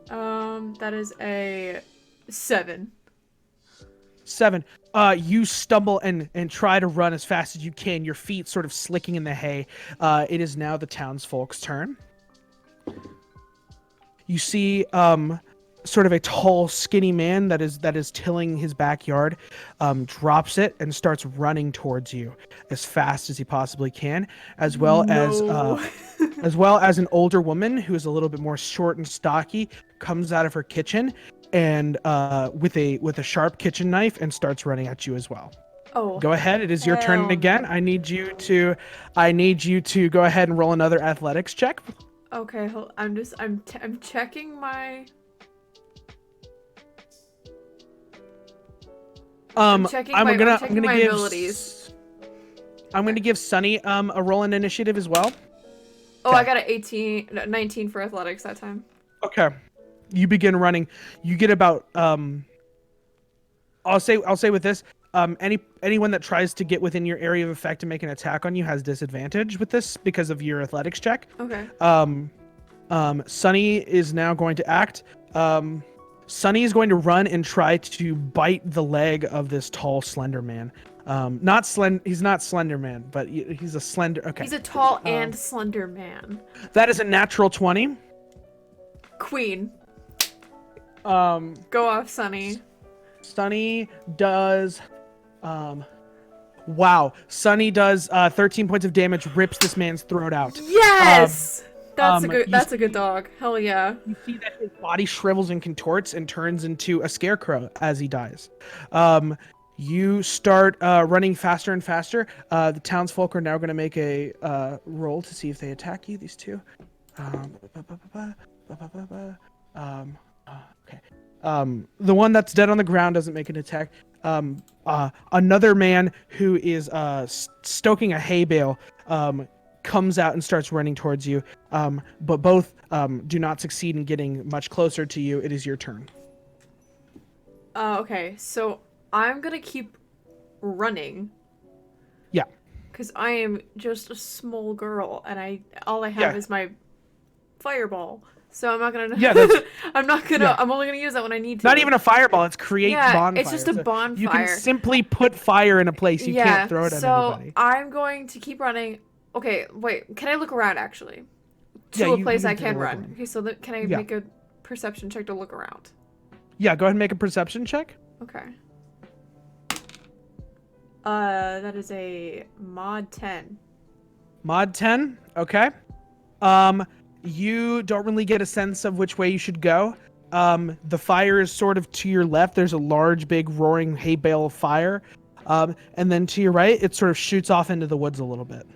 [SPEAKER 1] That is a 7.
[SPEAKER 2] 7. You stumble and try to run as fast as you can, your feet sort of slicking in the hay. It is now the townsfolk's turn. You see sort of a tall, skinny man that is tilling his backyard, drops it and starts running towards you as fast as he possibly can, as well as an older woman who is a little bit more short and stocky comes out of her kitchen and with a sharp kitchen knife and starts running at you as well.
[SPEAKER 1] Oh,
[SPEAKER 2] go ahead. It is your turn again. I need you to go ahead and roll another athletics check.
[SPEAKER 1] Okay, I'm checking my. I'm gonna give abilities.
[SPEAKER 2] I'm gonna give Sunny a roll in initiative as well.
[SPEAKER 1] Oh, okay. I got 19 for athletics that time.
[SPEAKER 2] Okay, you begin running. You get about I'll say with this. Anyone that tries to get within your area of effect and make an attack on you has disadvantage with this because of your athletics check.
[SPEAKER 1] Okay.
[SPEAKER 2] Sunny is now going to act. Sunny is going to run and try to bite the leg of this tall, slender man. He's not Slender Man, but he's a slender. Okay.
[SPEAKER 1] He's a tall and slender man.
[SPEAKER 2] That is a natural 20.
[SPEAKER 1] Queen.
[SPEAKER 2] Um,
[SPEAKER 1] Go off, Sunny.
[SPEAKER 2] Sunny does, wow. Sunny does 13 points of damage, rips this man's throat out.
[SPEAKER 1] Yes! That's a good.
[SPEAKER 2] you
[SPEAKER 1] That's a good
[SPEAKER 2] see-
[SPEAKER 1] dog. Hell yeah.
[SPEAKER 2] You see that his body shrivels and contorts and turns into a scarecrow as he dies. You start running faster and faster. The townsfolk are now going to make a roll to see if they attack you. These two. Okay. The one that's dead on the ground doesn't make an attack. Another man who is stoking a hay bale comes out and starts running towards you. But both do not succeed in getting much closer to you. It is your turn.
[SPEAKER 1] Okay, so I'm gonna keep running.
[SPEAKER 2] Yeah.
[SPEAKER 1] Because I am just a small girl, and all I have is my fireball. So I'm not gonna.
[SPEAKER 2] Yeah, that's-
[SPEAKER 1] I'm not gonna.
[SPEAKER 2] yeah.
[SPEAKER 1] I'm only gonna use that when I need to.
[SPEAKER 2] Not even a fireball. It's create bonfire.
[SPEAKER 1] It's just a bonfire.
[SPEAKER 2] You can simply put fire in a place. You can't throw it at anybody.
[SPEAKER 1] So I'm going to keep running. Okay, wait. Can I look around actually? To
[SPEAKER 2] Yeah,
[SPEAKER 1] a
[SPEAKER 2] you
[SPEAKER 1] place I
[SPEAKER 2] take a
[SPEAKER 1] can
[SPEAKER 2] look
[SPEAKER 1] run.
[SPEAKER 2] around.
[SPEAKER 1] Okay, so can I make a perception check to look around?
[SPEAKER 2] Yeah, go ahead and make a perception check.
[SPEAKER 1] Okay. That is a mod 10.
[SPEAKER 2] Mod 10. Okay. You don't really get a sense of which way you should go. The fire is sort of to your left. There's a large, big, roaring hay bale of fire. And then to your right, it sort of shoots off into the woods a little bit.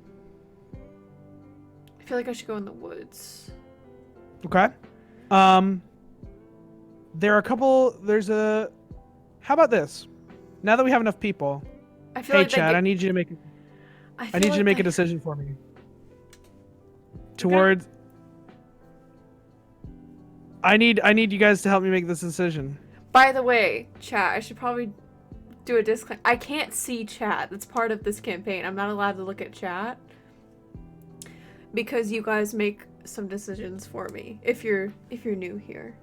[SPEAKER 1] I feel like I should go in the woods.
[SPEAKER 2] Okay. There are a couple. How about this? Now that we have enough people,
[SPEAKER 1] I feel
[SPEAKER 2] hey
[SPEAKER 1] like
[SPEAKER 2] Chad, I need you to make. I need you to make a decision for me. Towards. I need you guys to help me make this decision.
[SPEAKER 1] By the way, chat, I should probably do a disclaimer. I can't see chat. That's part of this campaign. I'm not allowed to look at chat because you guys make some decisions for me. If you're new here.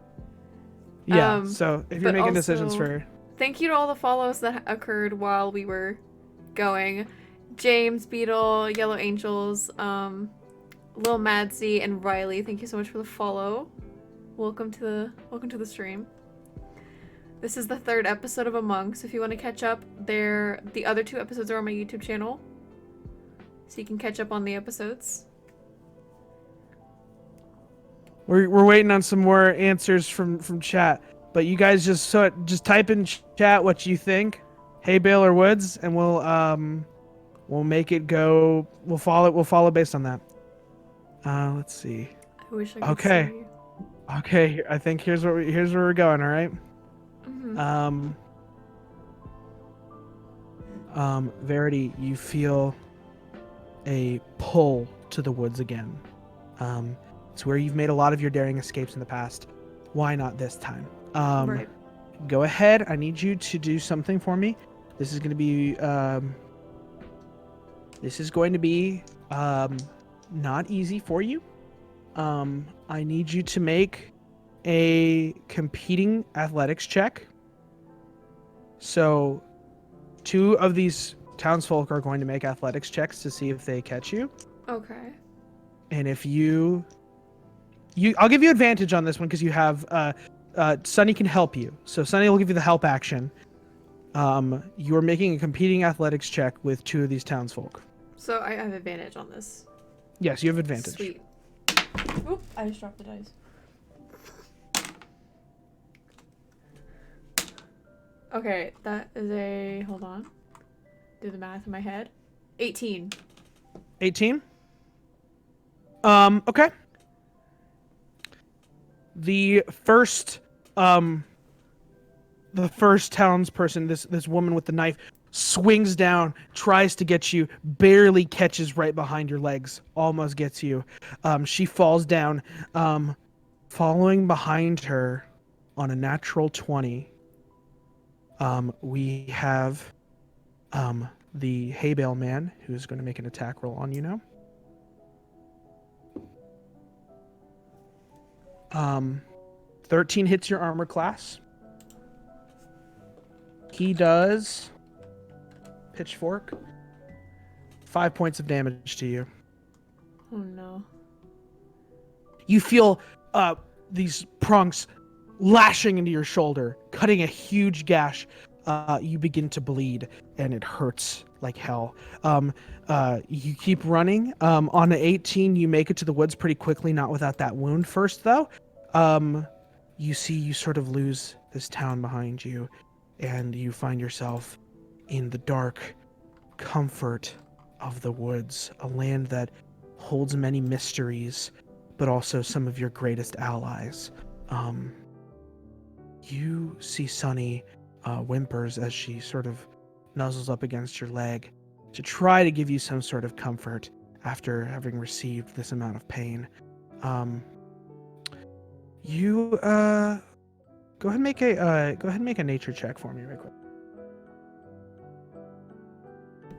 [SPEAKER 2] Yeah. So if you're making decisions for.
[SPEAKER 1] Thank you to all the follows that occurred while we were going. James, Beetle, Yellow Angels, Lil Madsy, and Riley. Thank you so much for the follow. Welcome to the stream. This is the 3rd episode of Among, so if you want to catch up, the other 2 episodes are on my YouTube channel. So you can catch up on the episodes.
[SPEAKER 2] We're waiting on some more answers from chat, but you guys just type in chat what you think, hay bale or woods, and we'll make it go. We'll follow based on that. Let's see.
[SPEAKER 1] I wish I could see.
[SPEAKER 2] Okay, I think here's where we're going. All right.
[SPEAKER 1] Mm-hmm.
[SPEAKER 2] Verity, you feel a pull to the woods again. It's where you've made a lot of your daring escapes in the past. Why not this time?
[SPEAKER 1] Right.
[SPEAKER 2] Go ahead. I need you to do something for me. This is going to be not easy for you. I need you to make a competing athletics check. So 2 of these townsfolk are going to make athletics checks to see if they catch you.
[SPEAKER 1] Okay.
[SPEAKER 2] And if I'll give you advantage on this one because you have Sunny can help you. So Sunny will give you the help action. You are making a competing athletics check with 2 of these townsfolk.
[SPEAKER 1] So I have advantage on this.
[SPEAKER 2] Yes, you have advantage.
[SPEAKER 1] Sweet. Oop, I just dropped the dice. Okay, that is hold on. Do the math in my head. 18.
[SPEAKER 2] 18? Okay. The first townsperson, this woman with the knife, swings down, tries to get you, barely catches right behind your legs, almost gets you. She falls down. Following behind her on a natural 20, we have the hay bale man who's going to make an attack roll on you now. 13 hits your armor class. He does pitchfork 5 points of damage to you.
[SPEAKER 1] Oh no.
[SPEAKER 2] You feel these prongs lashing into your shoulder, cutting a huge gash. You begin to bleed, and it hurts like hell. You keep running. On an 18, you make it to the woods pretty quickly, not without that wound first, though. You see you sort of lose this town behind you, and you find yourself in the dark comfort of the woods, a land that holds many mysteries, but also some of your greatest allies. You see Sunny whimpers as she sort of nuzzles up against your leg to try to give you some sort of comfort after having received this amount of pain. You go ahead and make a nature check for me, real quick.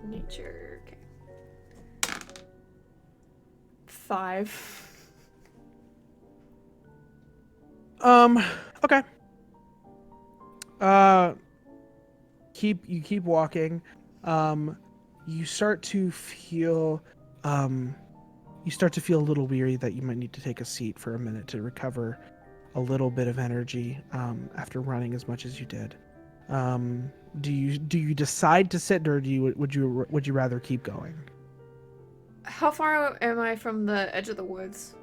[SPEAKER 1] Nature. Okay. 5.
[SPEAKER 2] Okay. You keep walking. You start to feel a little weary that you might need to take a seat for a minute to recover a little bit of energy after running as much as you did. Do you decide to sit, or would you rather keep going?
[SPEAKER 1] How far am I from the edge of the woods?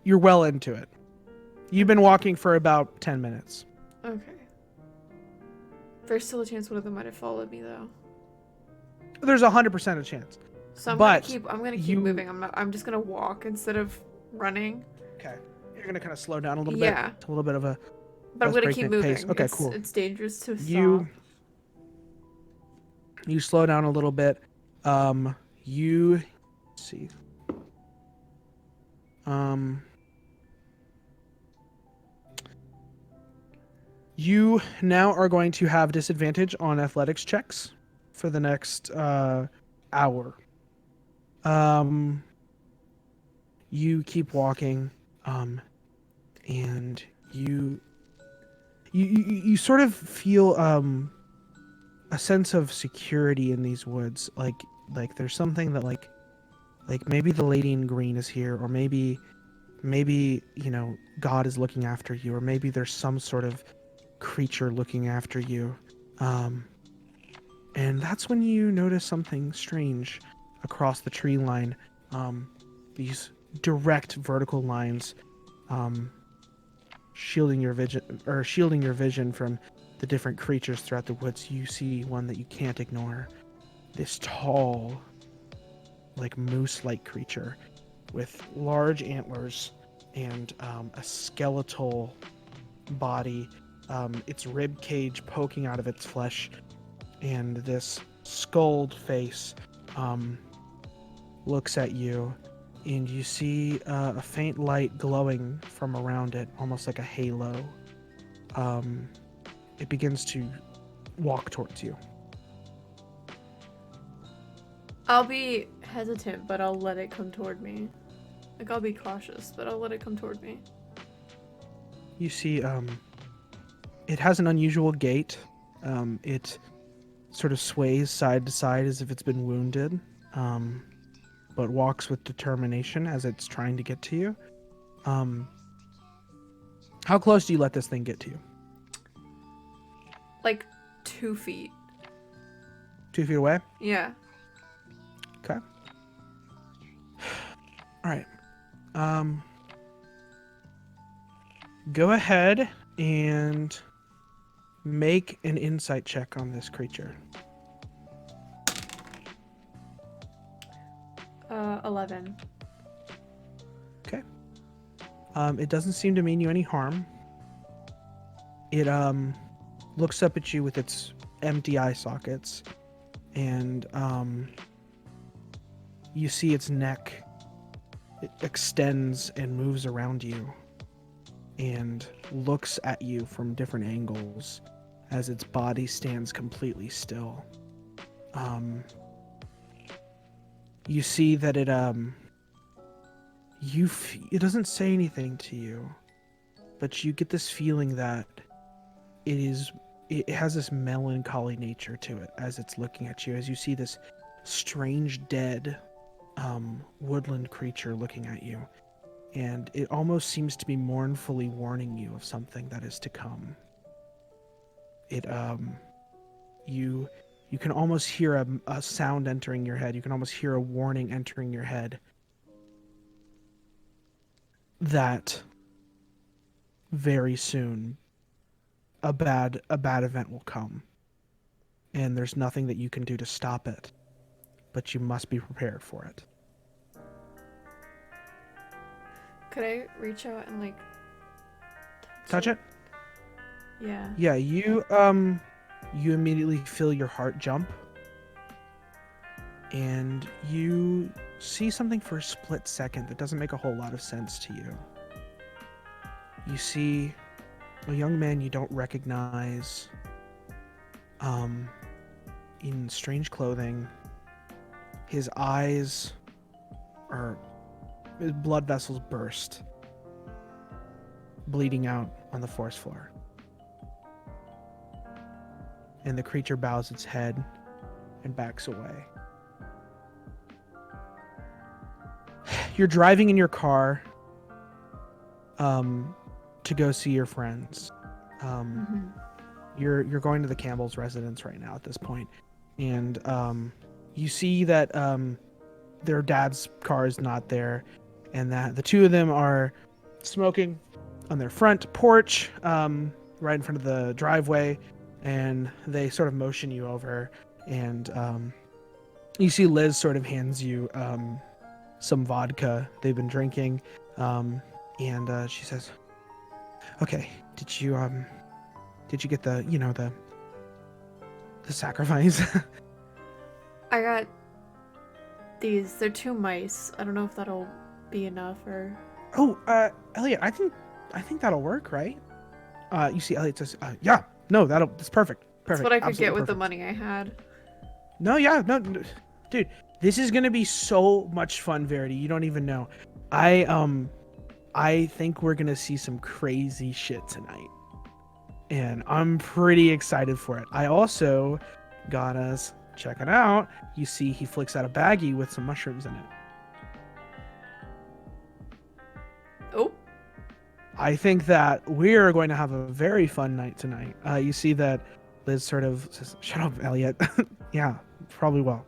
[SPEAKER 2] You're well into it. You've been walking for about 10 minutes.
[SPEAKER 1] Okay. There's still a chance one of them might have followed me though.
[SPEAKER 2] There's 100% a chance.
[SPEAKER 1] So I'm
[SPEAKER 2] But
[SPEAKER 1] gonna keep moving. I'm just gonna walk instead of running.
[SPEAKER 2] Okay. You're gonna kind of slow down a little
[SPEAKER 1] Yeah.
[SPEAKER 2] bit. It's a little bit of a
[SPEAKER 1] But I'm gonna
[SPEAKER 2] breakneck
[SPEAKER 1] keep moving.
[SPEAKER 2] pace. Okay, cool.
[SPEAKER 1] It's dangerous to stop.
[SPEAKER 2] You slow down a little bit. You see. You now are going to have disadvantage on athletics checks for the next hour. You keep walking, and you sort of feel a sense of security in these woods. Like there's something that like maybe the lady in green is here, or maybe God is looking after you, or maybe there's some sort of creature looking after you. And that's when you notice something strange across the tree line. These direct vertical lines shielding your vision from the different creatures throughout the woods. You see one that you can't ignore. This tall, like moose-like creature with large antlers and a skeletal body, its rib cage poking out of its flesh, and this skulled face looks at you, and you see a faint light glowing from around it, almost like a halo. It begins to walk towards you.
[SPEAKER 1] I'll be hesitant, but I'll let it come toward me. Like, I'll be cautious, but I'll let it come toward me.
[SPEAKER 2] You see, it has an unusual gait. It sort of sways side to side as if it's been wounded, but walks with determination as it's trying to get to you. How close do you let this thing get to you?
[SPEAKER 1] Like 2 feet.
[SPEAKER 2] 2 feet away?
[SPEAKER 1] Yeah.
[SPEAKER 2] Okay. All right. Go ahead and make an insight check on this creature.
[SPEAKER 1] 11.
[SPEAKER 2] Okay. It doesn't seem to mean you any harm. It looks up at you with its empty eye sockets, and you see its neck. It extends and moves around you and looks at you from different angles as its body stands completely still. You see that it doesn't say anything to you, but you get this feeling that it has this melancholy nature to it as it's looking at you, as you see this strange dead woodland creature looking at you. and it almost seems to be mournfully warning you of something that is to come. It you can almost hear a sound entering your head. You can almost hear a warning entering your head that very soon a bad event will come, and there's nothing that you can do to stop it, but you must be prepared for it.
[SPEAKER 1] Could I reach out and like
[SPEAKER 2] Touch it?
[SPEAKER 1] Yeah.
[SPEAKER 2] Yeah, you immediately feel your heart jump, and you see something for a split second that doesn't make a whole lot of sense to you. You see a young man you don't recognize, in strange clothing. His eyes are, his blood vessels burst, bleeding out on the forest floor. And the creature bows its head and backs away. You're driving in your car to go see your friends. You're going to the Campbell's residence right now at this point, and you see that their dad's car is not there, and that the two of them are smoking on their front porch, right in front of the driveway, and they sort of motion you over, and you see Liz sort of hands you some vodka they've been drinking, and she says, "Okay, did you get the sacrifice?"
[SPEAKER 1] I got these. They're 2 mice. I don't know if that'll be enough or.
[SPEAKER 2] Oh, Elliot, I think that'll work, right? You see, Elliot says, "Yeah, no, that's perfect. Perfect.
[SPEAKER 1] That's what I could
[SPEAKER 2] Absolutely
[SPEAKER 1] get with the
[SPEAKER 2] perfect."
[SPEAKER 1] money I had.
[SPEAKER 2] No, yeah, no, dude, this is gonna be so much fun, Verity. You don't even know. I think we're gonna see some crazy shit tonight, and I'm pretty excited for it. I also got us. Check it out. You see, he flicks out a baggie with some mushrooms in it.
[SPEAKER 1] Oh.
[SPEAKER 2] I think that we're going to have a very fun night tonight. You see that Liz sort of says, "Shut up, Elliot." Yeah, probably will.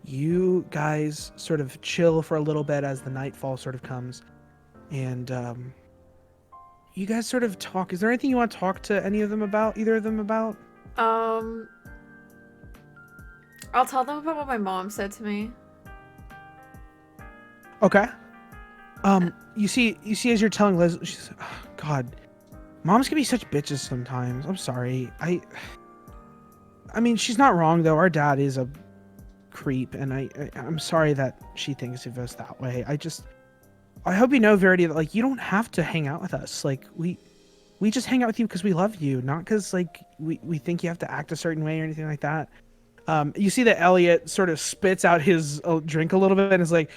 [SPEAKER 2] You guys sort of chill for a little bit as the nightfall sort of comes, and you guys sort of talk. Is there anything you want to talk to either of them about?
[SPEAKER 1] I'll tell them about what my mom said to me.
[SPEAKER 2] Okay. You see as you're telling Liz, she's, "Oh, God, moms can be such bitches sometimes. I'm sorry. I mean, she's not wrong though. Our dad is a creep, and I'm sorry that she thinks of us that way. I hope you know, Verity, that like you don't have to hang out with us. Like we just hang out with you because we love you, not because like we think you have to act a certain way or anything like that." You see that Elliot sort of spits out his drink a little bit and is like,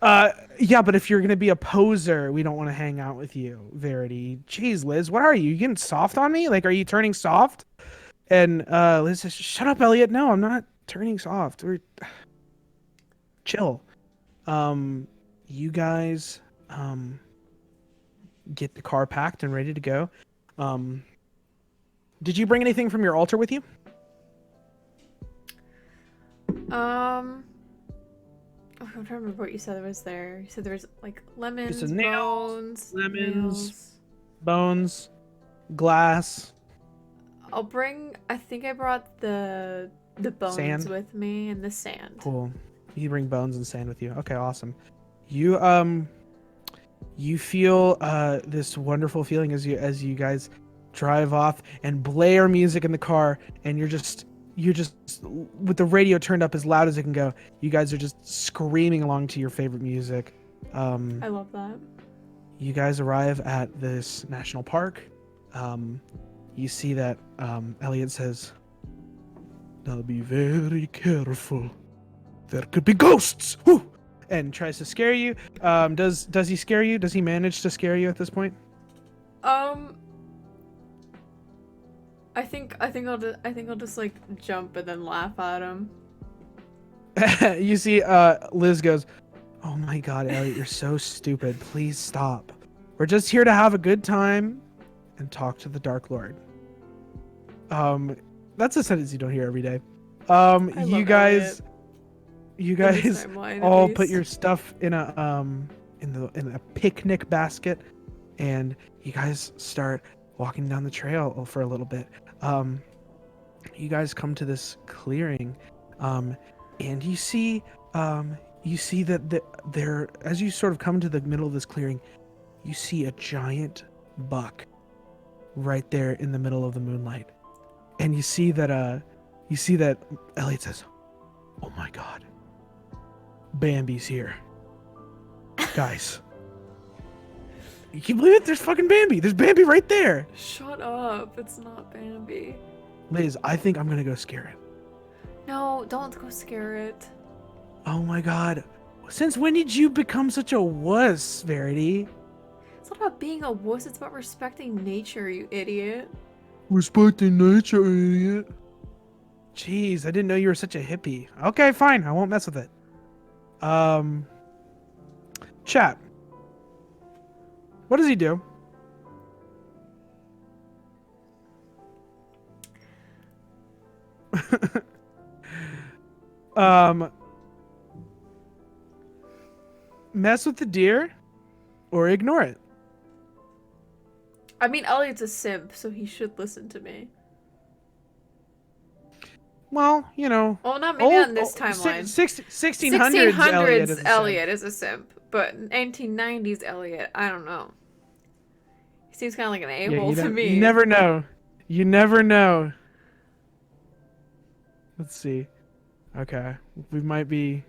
[SPEAKER 2] "Yeah, but if you're gonna be a poser, we don't want to hang out with you, Verity." Jeez, Liz, what are you? You getting soft on me? Like, are you turning soft? And Liz says, "Shut up, Elliot. No, I'm not turning soft. We're chill." You guys get the car packed and ready to go. Did you bring anything from your altar with you?
[SPEAKER 1] I'm trying to remember what you said was there. You said there was like lemons,
[SPEAKER 2] Just nails,
[SPEAKER 1] bones,
[SPEAKER 2] lemons.
[SPEAKER 1] nails.
[SPEAKER 2] Bones, glass.
[SPEAKER 1] I'll bring. I think I brought the bones
[SPEAKER 2] Sand?
[SPEAKER 1] with me and the sand.
[SPEAKER 2] Cool. You bring bones and sand with you. Okay, awesome. You feel this wonderful feeling as you guys drive off and blare music in the car, and you're just with the radio turned up as loud as it can go. You guys are just screaming along to your favorite music.
[SPEAKER 1] I love that.
[SPEAKER 2] You guys arrive at this national park. You see that Elliot says, "Now be very careful. There could be ghosts." Whew! And tries to scare you. Does he scare you? Does he manage to scare you at this point?
[SPEAKER 1] I think I'll just like jump and then laugh at him.
[SPEAKER 2] You see, Liz goes, Oh my god, Elliot, you're so stupid. Please stop. We're just here to have a good time and talk to the Dark Lord. Um, that's a sentence you don't hear every day.
[SPEAKER 1] I love Elliot.
[SPEAKER 2] You
[SPEAKER 1] In this
[SPEAKER 2] guys
[SPEAKER 1] timeline, at
[SPEAKER 2] all put
[SPEAKER 1] least.
[SPEAKER 2] your stuff in a picnic basket, and you guys start walking down the trail for a little bit. You guys come to this clearing, and you see that there, as you sort of come to the middle of this clearing, you see a giant buck right there in the middle of the moonlight, and you see that Elliot says, "Oh my God, Bambi's here, guys." You can believe it? There's fucking Bambi. There's Bambi right there.
[SPEAKER 1] Shut up. It's not Bambi.
[SPEAKER 2] Liz, I think I'm gonna go scare it.
[SPEAKER 1] No, don't go scare it.
[SPEAKER 2] Oh my God. Since when did you become such a wuss, Verity?
[SPEAKER 1] It's not about being a wuss, it's about respecting nature, you idiot.
[SPEAKER 2] Respecting nature, idiot. Jeez, I didn't know you were such a hippie. Okay, fine. I won't mess with it. Chat. What does he do? Mess with the deer or ignore it.
[SPEAKER 1] I mean, Elliot's a simp, so he should listen to me.
[SPEAKER 2] Well, you know.
[SPEAKER 1] Well, not maybe on this timeline.
[SPEAKER 2] 1600s
[SPEAKER 1] 1600s
[SPEAKER 2] Elliot
[SPEAKER 1] Elliot is a simp, but 1990s Elliot, I don't know. He seems kind of like an a-hole to me.
[SPEAKER 2] You never know. You never know. Let's see. Okay. We might be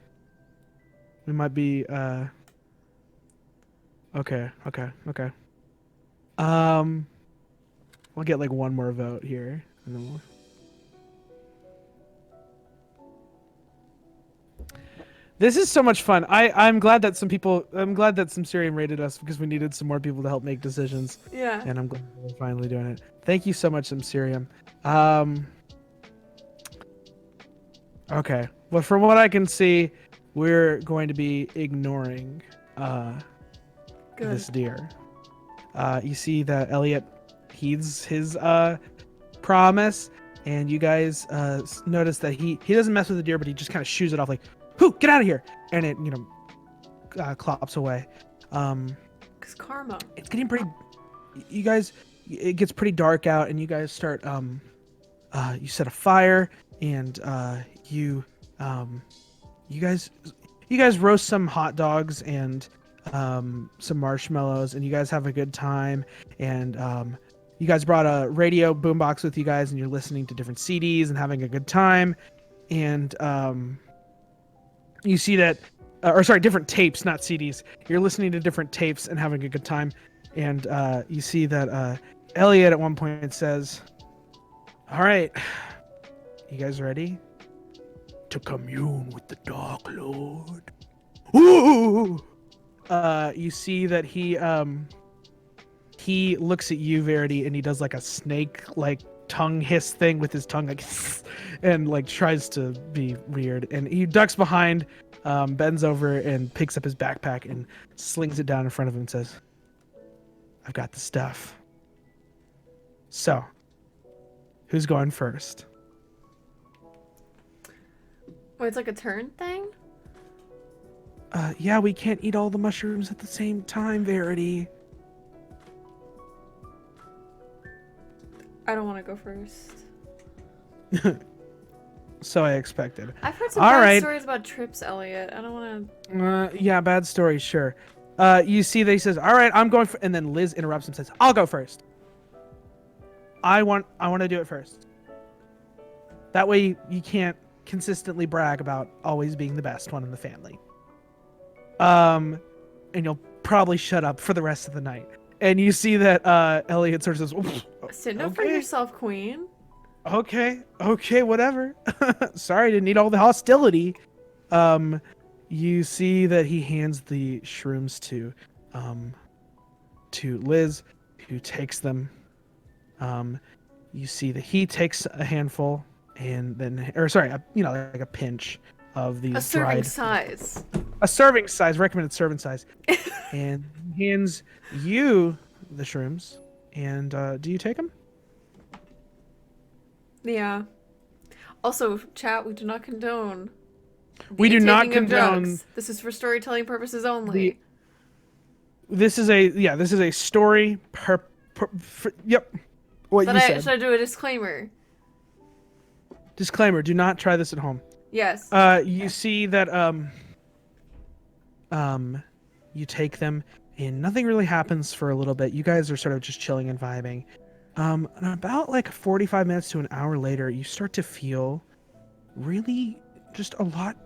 [SPEAKER 2] okay. We'll get like one more vote here, and then we'll... This is so much fun. I'm glad that some Syrian rated us because we needed some more people to help make decisions.
[SPEAKER 1] Yeah.
[SPEAKER 2] And I'm glad we're finally doing it. Thank you so much, Syrian. Okay. Well, from what I can see, we're going to be ignoring this deer. You see that Elliot heeds his promise, and you guys notice that he doesn't mess with the deer, but he just kind of shoos it off like, "Whoo, get out of here!" And it clops away.
[SPEAKER 1] Cause karma.
[SPEAKER 2] It's getting pretty. You guys, it gets pretty dark out, and you guys start. You set a fire, and you guys roast some hot dogs and some marshmallows, and you guys have a good time. And you guys brought a radio boombox with you guys, and you're listening to different CDs and having a good time. And you see that, different tapes, not CDs. You're listening to different tapes and having a good time. And you see that Elliot at one point says, "All right, you guys ready to commune with the Dark Lord?" Ooh! You see that he looks at you, Verity, and he does like a snake like tongue hiss thing with his tongue, like, and like tries to be weird. And he ducks behind, bends over and picks up his backpack and slings it down in front of him and says, "I've got the stuff. So, who's going first?"
[SPEAKER 1] Wait, it's like a turn thing?
[SPEAKER 2] Yeah, we can't eat all the mushrooms at the same time, Verity.
[SPEAKER 1] I don't want to go first.
[SPEAKER 2] So I expected.
[SPEAKER 1] I've heard some
[SPEAKER 2] All
[SPEAKER 1] bad
[SPEAKER 2] right.
[SPEAKER 1] stories about trips, Elliot. I don't want to...
[SPEAKER 2] Yeah, bad story, sure. You see that he says, "All right, I'm going for," and then Liz interrupts him and says, "I'll go first. I want to do it first. That way you can't consistently brag about always being the best one in the family. And you'll probably shut up for the rest of the night." And you see that Elliot sort of says,
[SPEAKER 1] Stand up for yourself, queen.
[SPEAKER 2] Okay, whatever. Sorry, didn't need all the hostility. You see that he hands the shrooms to Liz, who takes them. You see that he takes a handful and then, like a pinch, of these
[SPEAKER 1] A serving
[SPEAKER 2] dried,
[SPEAKER 1] size.
[SPEAKER 2] a serving size, recommended serving size, and hands you the shrooms. And do you take them?
[SPEAKER 1] Yeah. Also, chat, we do not condone the
[SPEAKER 2] We do not
[SPEAKER 1] intaking of
[SPEAKER 2] condone
[SPEAKER 1] drugs. This is for storytelling purposes only.
[SPEAKER 2] the. This is a story yep. What
[SPEAKER 1] But
[SPEAKER 2] you said.
[SPEAKER 1] should I do a disclaimer?
[SPEAKER 2] Disclaimer: do not try this at home.
[SPEAKER 1] Yes.
[SPEAKER 2] You see that you take them and nothing really happens for a little bit. You guys are sort of just chilling and vibing. And about like 45 minutes to an hour later, you start to feel really just a lot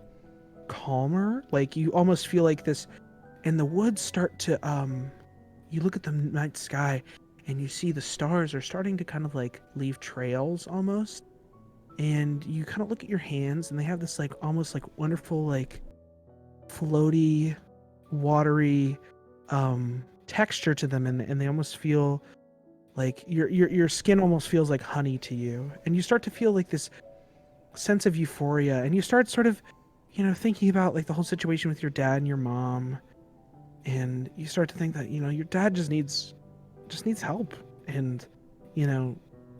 [SPEAKER 2] calmer. Like you almost feel like this, and the woods start to you look at the night sky and you see the stars are starting to kind of like leave trails almost. And you kind of look at your hands and they have this like almost like wonderful like floaty, watery texture to them, and they almost feel like your skin almost feels like honey to you, and you start to feel like this sense of euphoria, and you start sort of, thinking about like the whole situation with your dad and your mom, and you start to think that your dad just needs help, and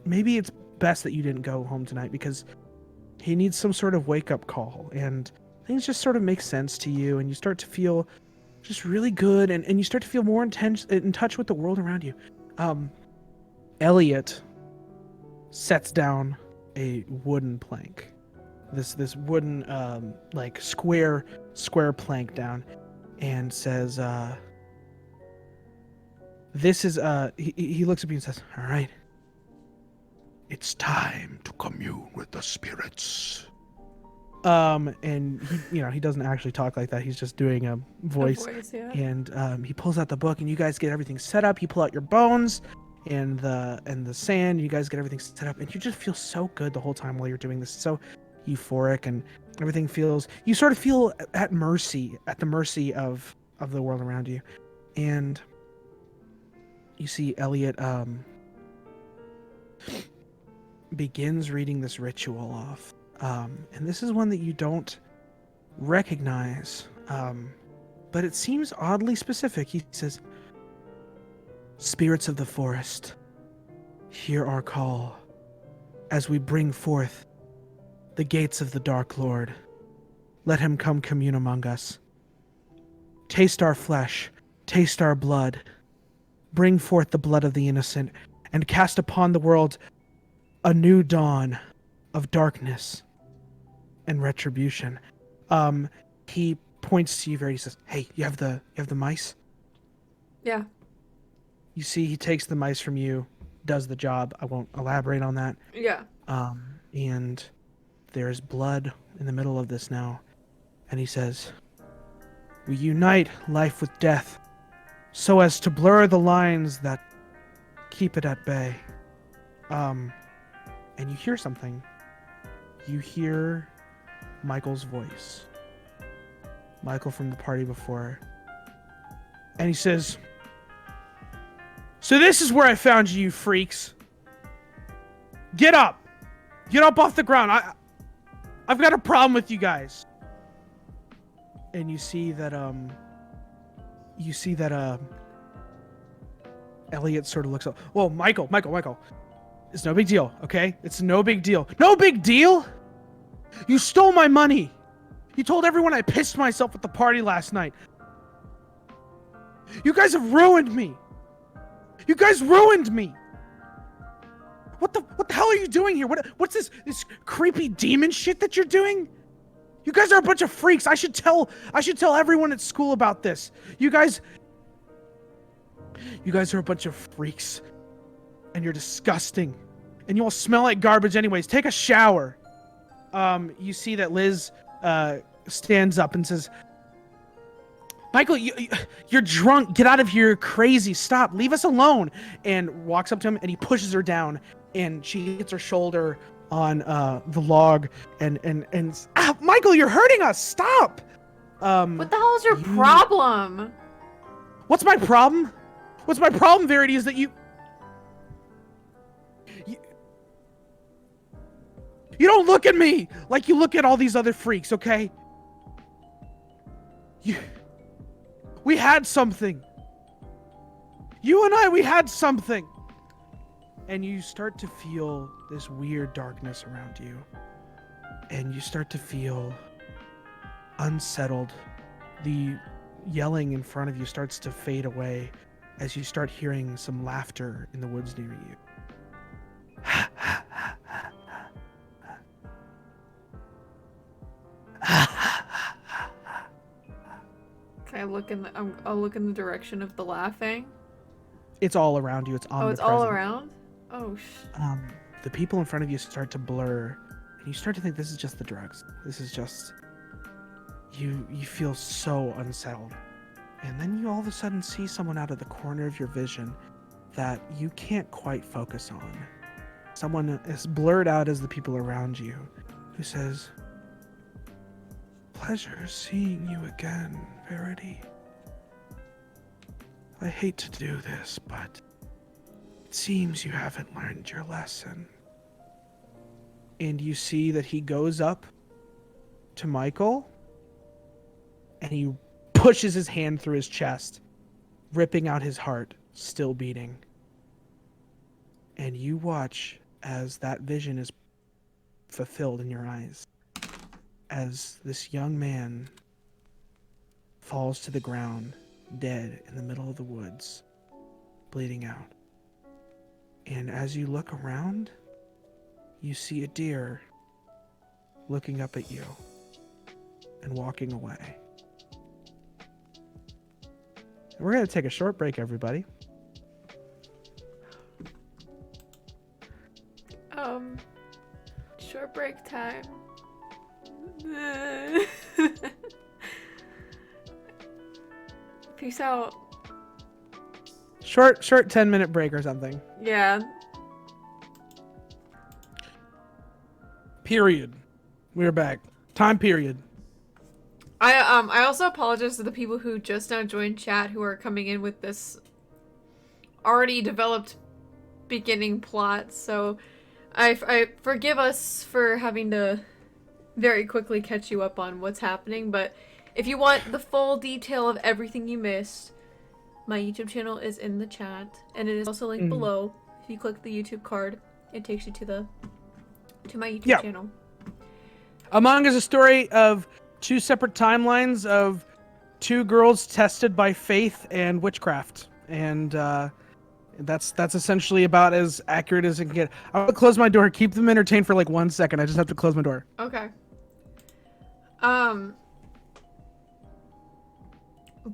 [SPEAKER 2] maybe it's best that you didn't go home tonight because he needs some sort of wake up call, and things just sort of make sense to you, and you start to feel just really good, and you start to feel more in touch with the world around you. Elliot sets down a wooden plank, this wooden like square plank down, and says, "This is he looks at me and says, all right, it's time to commune with the spirits." And he doesn't actually talk like that. He's just doing a voice.
[SPEAKER 1] Yeah.
[SPEAKER 2] And he pulls out the book, and you guys get everything set up. You pull out your bones and the sand. You guys get everything set up, and you just feel so good the whole time while you're doing this. It's so euphoric, and everything feels. You sort of feel at the mercy of the world around you, and you see Elliot begins reading this ritual off. And this is one that you don't recognize, but it seems oddly specific. He says, "Spirits of the forest, hear our call as we bring forth the gates of the Dark Lord. Let him come commune among us. Taste our flesh, taste our blood. Bring forth the blood of the innocent, and cast upon the world a new dawn of darkness and retribution." He points to you he says, "Hey, you have the mice?"
[SPEAKER 1] Yeah.
[SPEAKER 2] You see he takes the mice from you, does the job. I won't elaborate on that.
[SPEAKER 1] Yeah.
[SPEAKER 2] And there's blood in the middle of this now. And he says, "We unite life with death so as to blur the lines that keep it at bay." And you hear something. You hear Michael's voice. Michael from the party before. And he says, "So this is where I found you, you freaks. Get up. Get up off the ground. I've got a problem with you guys." And you see that Elliot sort of looks up. "Whoa, Michael. It's no big deal, okay? It's no big deal." "No big deal? You stole my money. You told everyone I pissed myself at the party last night. You guys have ruined me. You guys ruined me. What the hell are you doing here? What's this creepy demon shit that you're doing? You guys are a bunch of freaks. I should tell everyone at school about this. You guys are a bunch of freaks. And you're disgusting. And you all smell like garbage anyways. Take a shower." You see that Liz stands up and says, "Michael, you're drunk. Get out of here. You're crazy. Stop. Leave us alone." And walks up to him, and he pushes her down, and she hits her shoulder on the log, and "Michael, you're hurting us. Stop."
[SPEAKER 1] What the hell is your problem?
[SPEAKER 2] What's my problem? What's my problem, Verity, is that You don't look at me like you look at all these other freaks, okay? We had something. You and I, we had something. And you start to feel this weird darkness around you. And you start to feel unsettled. The yelling in front of you starts to fade away as you start hearing some laughter in the woods near you.
[SPEAKER 1] Can I look in the? I'll look in the direction of the laughing.
[SPEAKER 2] It's all around you. It's omnipresent.
[SPEAKER 1] Oh, it's all around. Oh
[SPEAKER 2] The people in front of you start to blur, and you start to think this is just the drugs. This is just you. You feel so unsettled, and then you all of a sudden see someone out of the corner of your vision that you can't quite focus on. Someone as blurred out as the people around you, who says, "Pleasure seeing you again, Verity. I hate to do this, but it seems you haven't learned your lesson." And you see that he goes up to Michael and he pushes his hand through his chest, ripping out his heart, still beating. And you watch as that vision is fulfilled in your eyes, as this young man falls to the ground, dead in the middle of the woods, bleeding out. And as you look around, you see a deer looking up at you and walking away. We're going to take a short break, everybody.
[SPEAKER 1] Short break time. Peace out.
[SPEAKER 2] Short 10-minute break or something.
[SPEAKER 1] Yeah.
[SPEAKER 2] Period. We're back. Time period.
[SPEAKER 1] I also apologize to the people who just now joined chat who are coming in with this already developed beginning plot. So I forgive us for having to very quickly catch you up on what's happening, but if you want the full detail of everything you missed, my YouTube channel is in the chat, and it is also linked below. If you click the YouTube card, it takes you to my YouTube channel.
[SPEAKER 2] Among is a story of two separate timelines of two girls tested by faith and witchcraft, and that's essentially about as accurate as it can get. I'm gonna close my door. Keep them entertained for like 1 second. I just have to close my door.
[SPEAKER 1] Okay.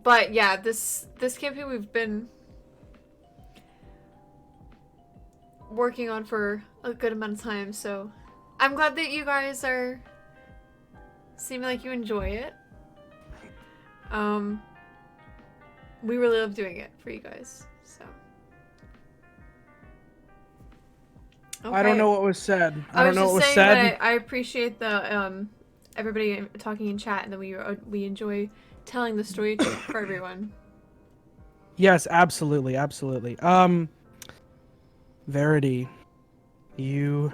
[SPEAKER 1] But yeah, this campaign we've been working on for a good amount of time, so I'm glad that you guys are seeming like you enjoy it. We really love doing it for you guys, so. Okay.
[SPEAKER 2] I don't know what was said.
[SPEAKER 1] I don't know what was said. That I appreciate the everybody talking in chat, and then we enjoy telling the story for everyone.
[SPEAKER 2] Yes, absolutely. Verity, you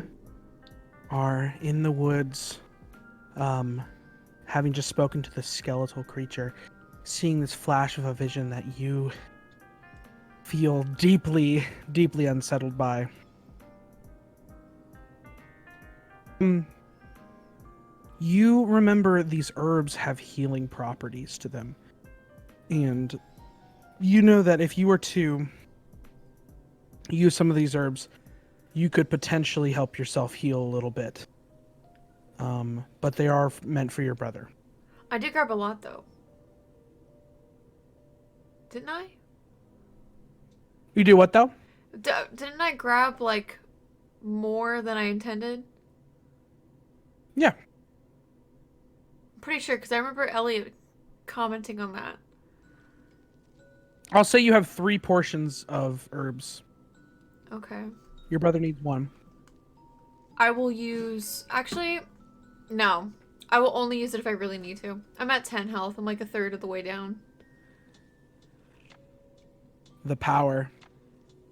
[SPEAKER 2] are in the woods, having just spoken to the skeletal creature, seeing this flash of a vision that you feel deeply, deeply unsettled by. You remember these herbs have healing properties to them. And you know that if you were to use some of these herbs, you could potentially help yourself heal a little bit. But they are meant for your brother.
[SPEAKER 1] I did grab a lot, though. Didn't I?
[SPEAKER 2] You do what, though?
[SPEAKER 1] Didn't I grab, like, more than I intended?
[SPEAKER 2] Yeah.
[SPEAKER 1] I'm pretty sure, because I remember Elliot commenting on that.
[SPEAKER 2] I'll say you have 3 portions of herbs.
[SPEAKER 1] Okay.
[SPEAKER 2] Your brother needs 1.
[SPEAKER 1] I will use... Actually, no. I will only use it if I really need to. I'm at 10 health. I'm like a third of the way down.
[SPEAKER 2] The power.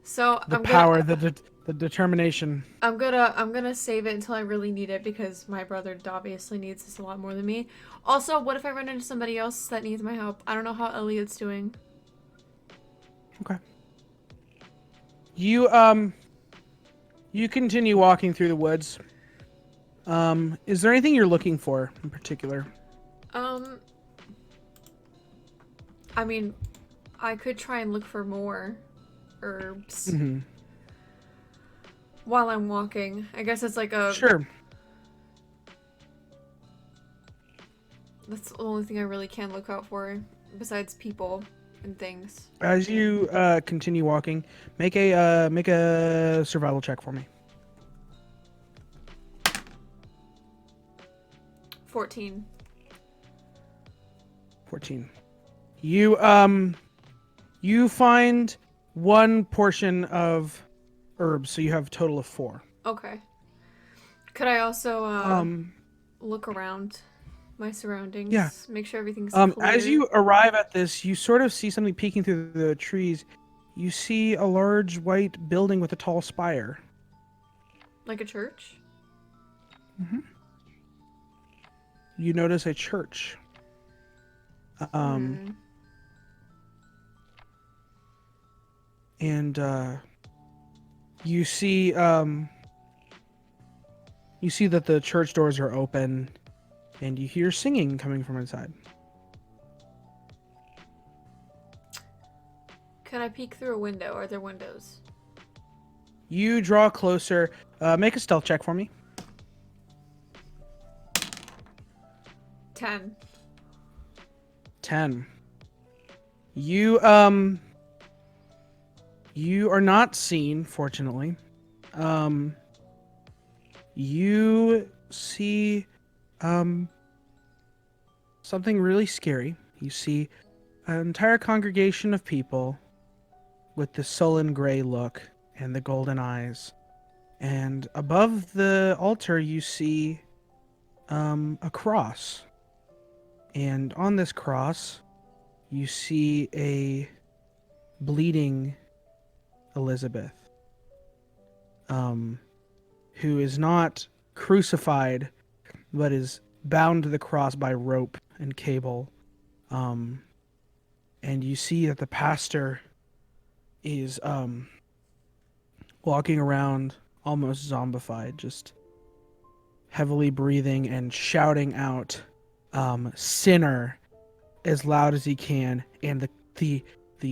[SPEAKER 1] So
[SPEAKER 2] the
[SPEAKER 1] I'm
[SPEAKER 2] power,
[SPEAKER 1] gonna...
[SPEAKER 2] The determination.
[SPEAKER 1] I'm gonna save it until I really need it because my brother obviously needs this a lot more than me. Also, what if I run into somebody else that needs my help? I don't know how Elliot's doing.
[SPEAKER 2] Okay. You you continue walking through the woods. Is there anything you're looking for in particular?
[SPEAKER 1] Um, I mean, I could try and look for more herbs
[SPEAKER 2] Mm-hmm.
[SPEAKER 1] while I'm walking. I guess it's like a.
[SPEAKER 2] Sure.
[SPEAKER 1] That's the only thing I really can look out for, besides people and things.
[SPEAKER 2] As you continue walking, make a survival check for me.
[SPEAKER 1] 14.
[SPEAKER 2] 14. You find one portion of herbs, so you have a total of 4.
[SPEAKER 1] Okay. Could I also
[SPEAKER 2] Um
[SPEAKER 1] look around my surroundings?
[SPEAKER 2] Yeah.
[SPEAKER 1] Make sure everything's clear.
[SPEAKER 2] As you arrive at this, you sort of see something peeking through the trees. You see a large white building with a tall spire.
[SPEAKER 1] Like a church?
[SPEAKER 2] Mm-hmm. You notice a church. And you see that the church doors are open, and you hear singing coming from inside.
[SPEAKER 1] Can I peek through a window? Are there windows?
[SPEAKER 2] You draw closer. Make a stealth check for me.
[SPEAKER 1] 10.
[SPEAKER 2] 10. You are not seen, fortunately. You see something really scary. You see an entire congregation of people with the sullen gray look and the golden eyes. And above the altar you see a cross. And on this cross you see a bleeding Elizabeth, who is not crucified, but is bound to the cross by rope and cable. And you see that the pastor is walking around almost zombified, just heavily breathing and shouting out sinner as loud as he can, and the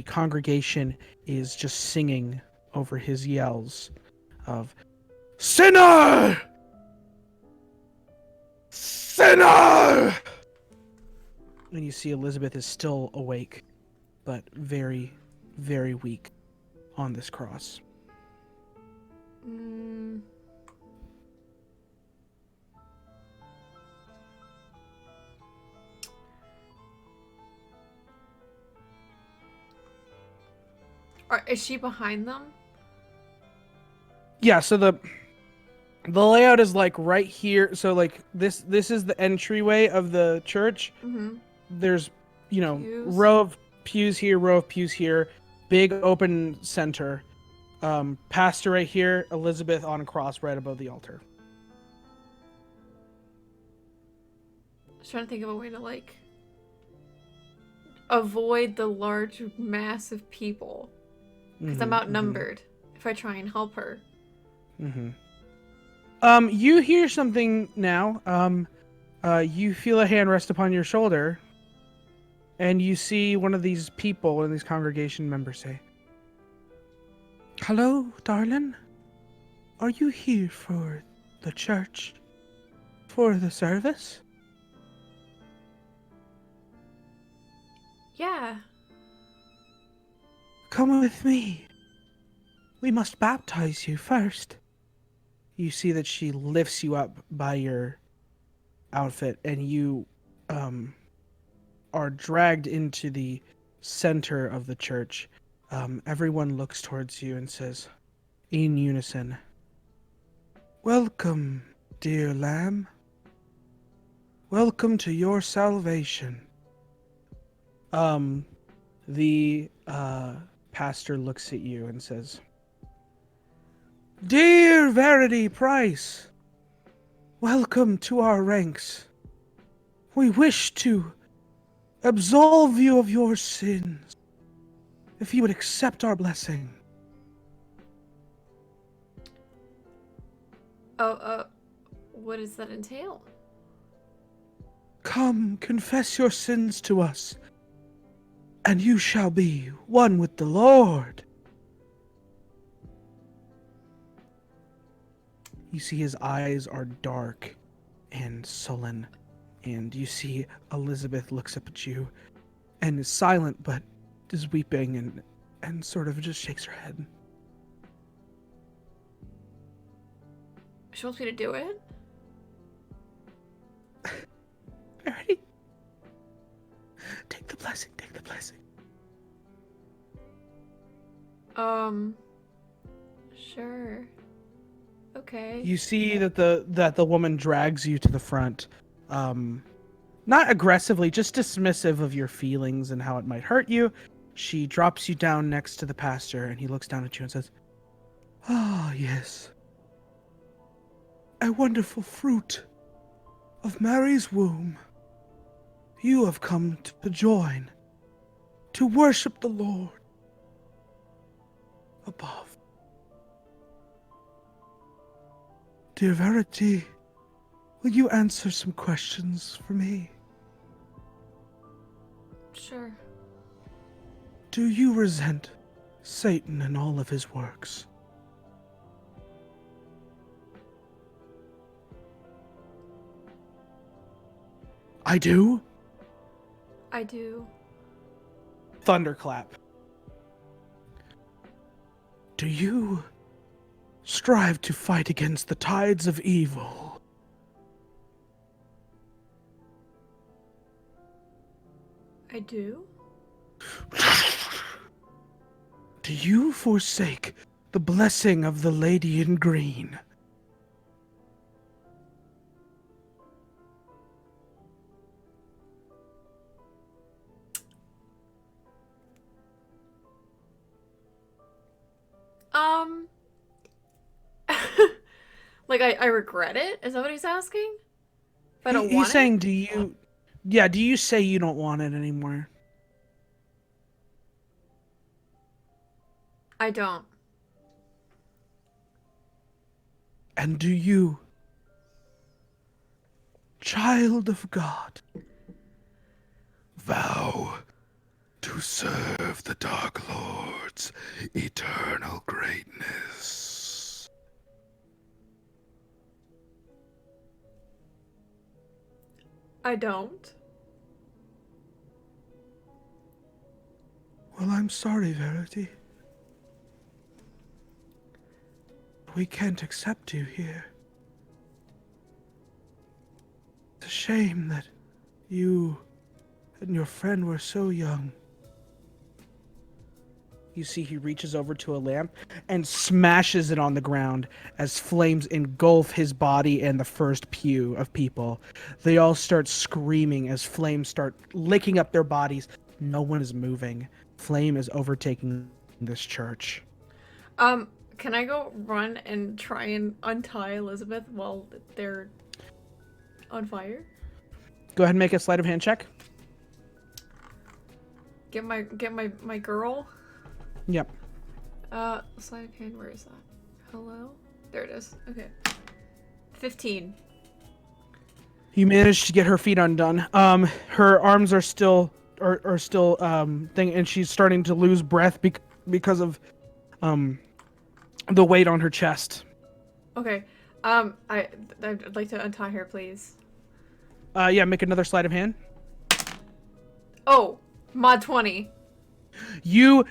[SPEAKER 2] congregation is just singing over his yells of sinner, sinner. And you see Elizabeth is still awake, but very, very weak on this cross.
[SPEAKER 1] Is she behind them?
[SPEAKER 2] Yeah, so the layout is like right here. So like this is the entryway of the church.
[SPEAKER 1] Mm-hmm.
[SPEAKER 2] There's,
[SPEAKER 1] Pews.
[SPEAKER 2] row of pews here, row of pews here, big open center. Pastor right here, Elizabeth on a cross right above the altar.
[SPEAKER 1] I was trying to think of a way to like avoid the large mass of people because I'm outnumbered. If I try and help her.
[SPEAKER 2] You hear something now. You feel a hand rest upon your shoulder, and you see one of these people and these congregation members say, "Hello, darling. Are you here for the church? For the service?"
[SPEAKER 1] Yeah.
[SPEAKER 2] "Come with me. We must baptize you first." You see that she lifts you up by your outfit, and you are dragged into the center of the church. Everyone looks towards you and says, in unison, "Welcome, dear lamb. Welcome to your salvation." The pastor looks at you and says, Dear Verity Price, welcome to our ranks. We wish to absolve you of your sins, if you would accept our blessing.
[SPEAKER 1] Oh, what does that entail?
[SPEAKER 2] Come, confess your sins to us, and you shall be one with the Lord. You see his eyes are dark and sullen, and you see Elizabeth looks up at you and is silent but is weeping and sort of just shakes her head.
[SPEAKER 1] She wants me to do it?
[SPEAKER 2] Verity, take the blessing, take the blessing.
[SPEAKER 1] Sure. Okay.
[SPEAKER 2] You see that the woman drags you to the front, not aggressively, just dismissive of your feelings and how it might hurt you. She drops you down next to the pastor, and he looks down at you and says, "Ah, yes. A wonderful fruit of Mary's womb. You have come to join, to worship the Lord above. Dear Verity, will you answer some questions for me?
[SPEAKER 1] Sure.
[SPEAKER 2] Do you resent Satan and all of his works?" I do?
[SPEAKER 1] I do.
[SPEAKER 2] Thunderclap. Do you strive to fight against the tides of evil?
[SPEAKER 1] I do?
[SPEAKER 2] Do you forsake the blessing of the Lady in Green?
[SPEAKER 1] Like, I regret it? Is that what he's asking? If I don't
[SPEAKER 2] He's
[SPEAKER 1] want
[SPEAKER 2] saying,
[SPEAKER 1] it?
[SPEAKER 2] do you say you don't want it anymore?
[SPEAKER 1] I don't.
[SPEAKER 2] And do you, child of God, vow to serve the Dark Lord's eternal greatness?
[SPEAKER 1] I don't.
[SPEAKER 2] Well, I'm sorry, Verity. We can't accept you here. It's a shame that you and your friend were so young. You see he reaches over to a lamp and smashes it on the ground as flames engulf his body and the first pew of people. They all start screaming as flames start licking up their bodies. No one is moving. Flame is overtaking this church.
[SPEAKER 1] Can I go run and try and untie Elizabeth while they're on fire?
[SPEAKER 2] Go ahead and make a sleight of hand check.
[SPEAKER 1] Get my girl?
[SPEAKER 2] Yep.
[SPEAKER 1] Sleight of hand, where is that? Hello? There it is. Okay. 15.
[SPEAKER 2] You managed to get her feet undone. Her arms are still thing, and she's starting to lose breath because of the weight on her chest.
[SPEAKER 1] Okay. I'd like to untie her, please.
[SPEAKER 2] Yeah, make another sleight of hand.
[SPEAKER 1] Oh, mod 20.
[SPEAKER 2] You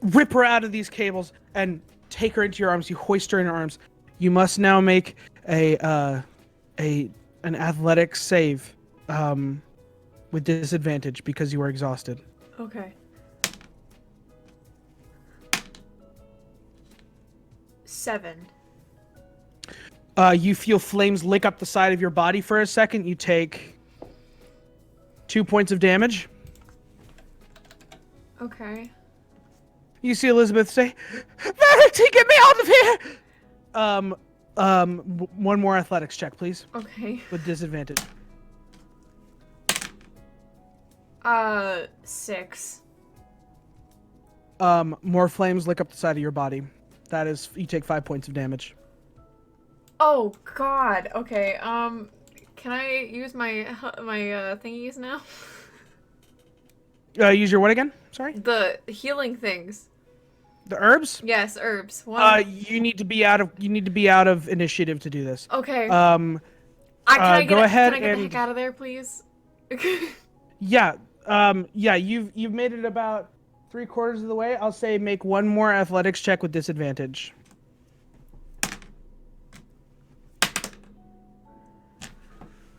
[SPEAKER 2] rip her out of these cables and take her into your arms. You hoist her in your arms. You must now make an athletics save with disadvantage because you are exhausted.
[SPEAKER 1] Okay. 7.
[SPEAKER 2] You feel flames lick up the side of your body for a second. You take 2 points of damage.
[SPEAKER 1] Okay.
[SPEAKER 2] You see Elizabeth say, "Verity, get me out of here!" One more athletics check, please,
[SPEAKER 1] Okay.
[SPEAKER 2] with disadvantage.
[SPEAKER 1] 6.
[SPEAKER 2] More flames lick up the side of your body. That is, you take 5 points of damage.
[SPEAKER 1] Oh God. Okay. Can I use my thingies now?
[SPEAKER 2] Use your what again? Sorry.
[SPEAKER 1] The healing things.
[SPEAKER 2] The herbs.
[SPEAKER 1] Yes, herbs. One.
[SPEAKER 2] You need to be out of initiative to do this.
[SPEAKER 1] Okay.
[SPEAKER 2] Um, go ahead
[SPEAKER 1] Can I get the
[SPEAKER 2] and
[SPEAKER 1] heck out of there, please?
[SPEAKER 2] yeah, you've made it about 3/4 of the way. I'll say make one more athletics check with disadvantage.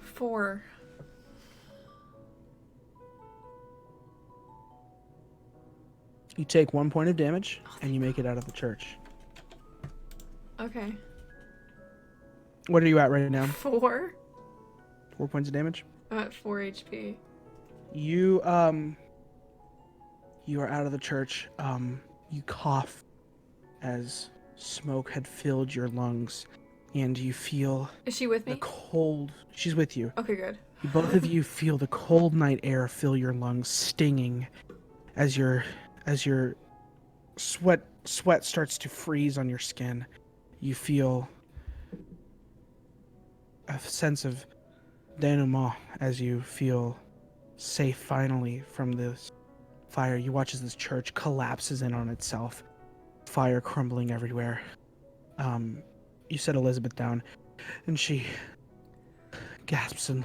[SPEAKER 1] 4.
[SPEAKER 2] You take 1 point of damage, and you make it out of the church.
[SPEAKER 1] Okay.
[SPEAKER 2] What are you at right now?
[SPEAKER 1] 4.
[SPEAKER 2] 4 points of damage.
[SPEAKER 1] I'm at 4 HP.
[SPEAKER 2] You you are out of the church. You cough as smoke had filled your lungs, and you feel
[SPEAKER 1] Is she with
[SPEAKER 2] the
[SPEAKER 1] me?
[SPEAKER 2] cold. She's with you.
[SPEAKER 1] Okay, good.
[SPEAKER 2] Both of you feel the cold night air fill your lungs, stinging as your sweat starts to freeze on your skin. You feel a sense of denouement as you feel safe finally from this fire. You watch as this church collapses in on itself, fire crumbling everywhere. You set Elizabeth down, and she gasps and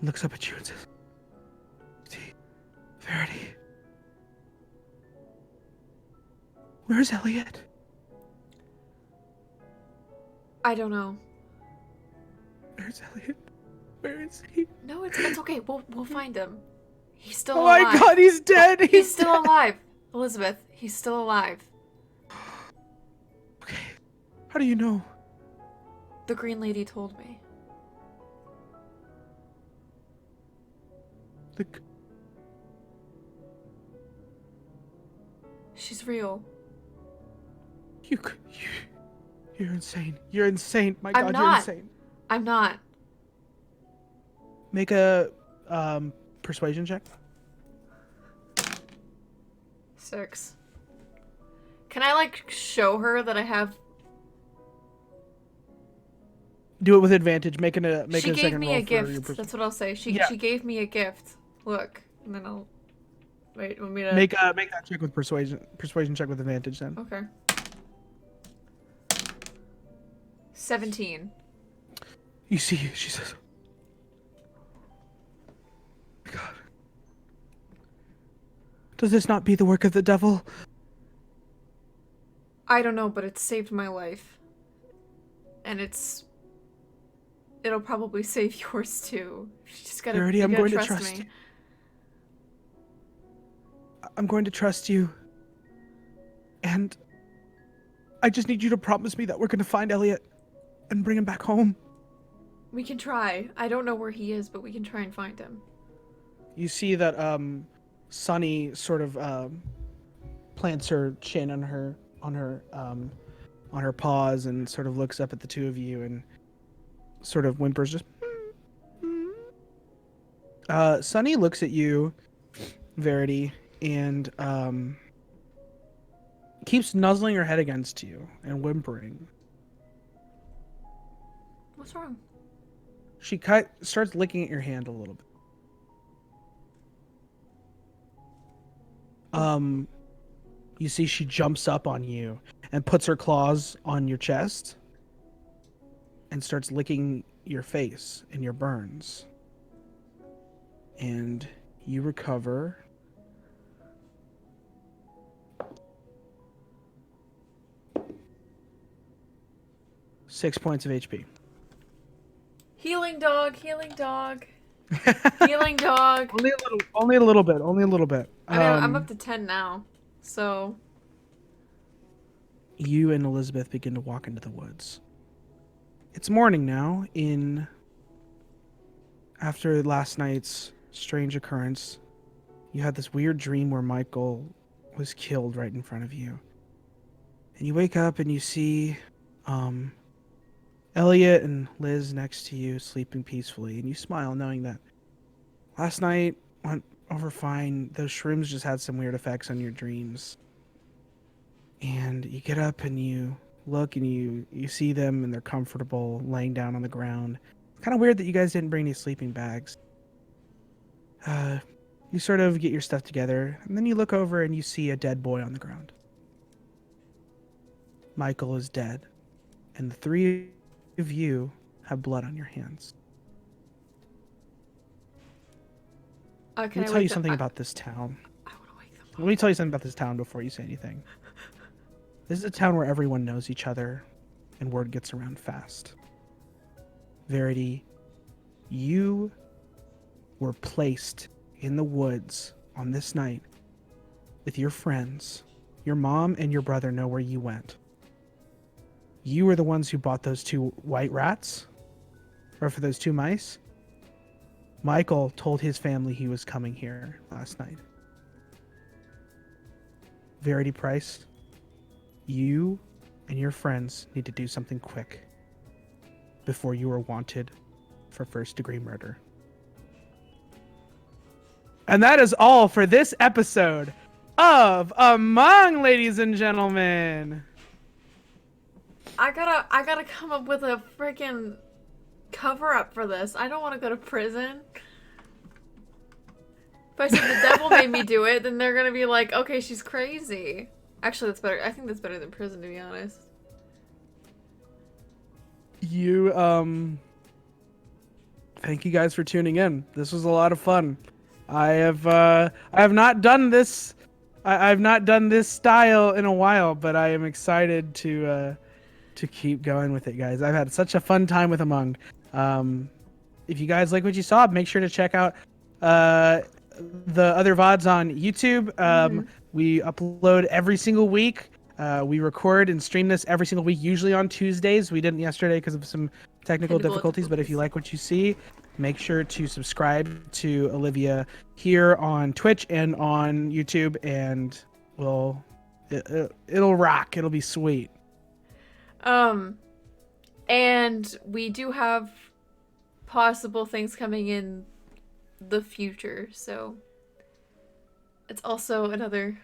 [SPEAKER 2] looks up at you and says, Verity, where's Elliot?
[SPEAKER 1] I don't know.
[SPEAKER 2] Where's Elliot? Where is he?
[SPEAKER 1] No, it's okay. We'll find him. He's still
[SPEAKER 2] Oh
[SPEAKER 1] alive.
[SPEAKER 2] my god, he's dead!
[SPEAKER 1] He's still
[SPEAKER 2] dead.
[SPEAKER 1] alive. Elizabeth, he's still alive.
[SPEAKER 2] Okay. How do you know?
[SPEAKER 1] The Green Lady told me.
[SPEAKER 2] The...
[SPEAKER 1] She's real.
[SPEAKER 2] You're insane. You're insane. My
[SPEAKER 1] I'm
[SPEAKER 2] god,
[SPEAKER 1] not.
[SPEAKER 2] you're insane.
[SPEAKER 1] I'm not.
[SPEAKER 2] Make a persuasion check.
[SPEAKER 1] 6. Can I, like, show her that I have...
[SPEAKER 2] Do it with advantage. Make
[SPEAKER 1] she
[SPEAKER 2] a
[SPEAKER 1] gave
[SPEAKER 2] second
[SPEAKER 1] me
[SPEAKER 2] roll
[SPEAKER 1] a
[SPEAKER 2] for your
[SPEAKER 1] gift. That's what I'll say. She
[SPEAKER 2] Yeah.
[SPEAKER 1] gave me a gift. Look. And then I'll... Wait, want me to...
[SPEAKER 2] Make that check with persuasion check with advantage then.
[SPEAKER 1] Okay. 17.
[SPEAKER 2] You see, she says, God. Does this not be the work of the devil?
[SPEAKER 1] I don't know, but it saved my life. And it'll probably save yours too. You just gotta,
[SPEAKER 2] Verity,
[SPEAKER 1] you
[SPEAKER 2] I'm
[SPEAKER 1] gotta
[SPEAKER 2] going to
[SPEAKER 1] trust
[SPEAKER 2] trust
[SPEAKER 1] me.
[SPEAKER 2] you. I'm going to trust you. And I just need you to promise me that we're going to find Elliot and bring him back home.
[SPEAKER 1] We can try. I don't know where he is, but we can try and find him.
[SPEAKER 2] You see that Sunny sort of plants her chin on her paws and sort of looks up at the two of you and sort of whimpers just Sunny looks at you, Verity, and keeps nuzzling her head against you and whimpering.
[SPEAKER 1] What's wrong?
[SPEAKER 2] She starts licking at your hand a little bit. You see she jumps up on you and puts her claws on your chest and starts licking your face and your burns. And you recover 6 points of HP.
[SPEAKER 1] Healing dog, healing dog. Healing dog.
[SPEAKER 2] Only a little bit.
[SPEAKER 1] I mean, I'm up to 10 now, so...
[SPEAKER 2] You and Elizabeth begin to walk into the woods. It's morning now. After last night's strange occurrence, you had this weird dream where Michael was killed right in front of you. And you wake up and you see Elliot and Liz next to you, sleeping peacefully, and you smile knowing that last night went over fine. Those shrooms just had some weird effects on your dreams. And you get up and you look and you see them and they're comfortable laying down on the ground. It's kind of weird that you guys didn't bring any sleeping bags. You sort of get your stuff together, and then you look over and you see a dead boy on the ground. Michael is dead, and the three of you have blood on your hands. Let
[SPEAKER 1] Can
[SPEAKER 2] me
[SPEAKER 1] I
[SPEAKER 2] tell you
[SPEAKER 1] wake them?
[SPEAKER 2] something about this town.
[SPEAKER 1] I want to wake them
[SPEAKER 2] Let me tell you something about this town before you say anything. This is a town where everyone knows each other, and word gets around fast. Verity, you were placed in the woods on this night with your friends. Your mom and your brother know where you went. You were the ones who bought those 2 white rats, or for those 2 mice. Michael told his family he was coming here last night. Verity Price, you and your friends need to do something quick before you are wanted for first-degree murder. And that is all for this episode of Among, ladies and gentlemen.
[SPEAKER 1] I gotta come up with a freaking cover up for this. I don't want to go to prison. If I said the devil made me do it, then they're gonna be like, okay, she's crazy. Actually, that's better. I think that's better than prison, to be honest.
[SPEAKER 2] Thank you guys for tuning in. This was a lot of fun. I have not done this. I've not done this style in a while, but I am excited to keep going with it, guys. I've had such a fun time with Among. If you guys like what you saw, make sure to check out the other VODs on YouTube. We upload every single week. We record and stream this every single week, usually on Tuesdays. We didn't yesterday because of some technical difficulties, but if you like what you see, make sure to subscribe to Olivia here on Twitch and on YouTube, and it'll rock. It'll be sweet.
[SPEAKER 1] And we do have possible things coming in the future, so it's also another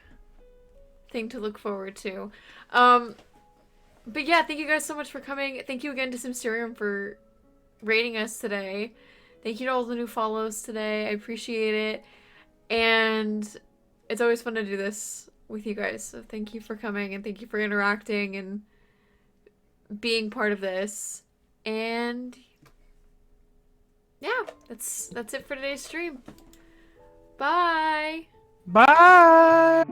[SPEAKER 1] thing to look forward to. But yeah, thank you guys so much for coming. Thank you again to Simsterium for rating us today. Thank you to all the new follows today. I appreciate it. And it's always fun to do this with you guys. So thank you for coming and thank you for interacting and being part of this. And yeah, that's it for today's stream. Bye.
[SPEAKER 2] Bye.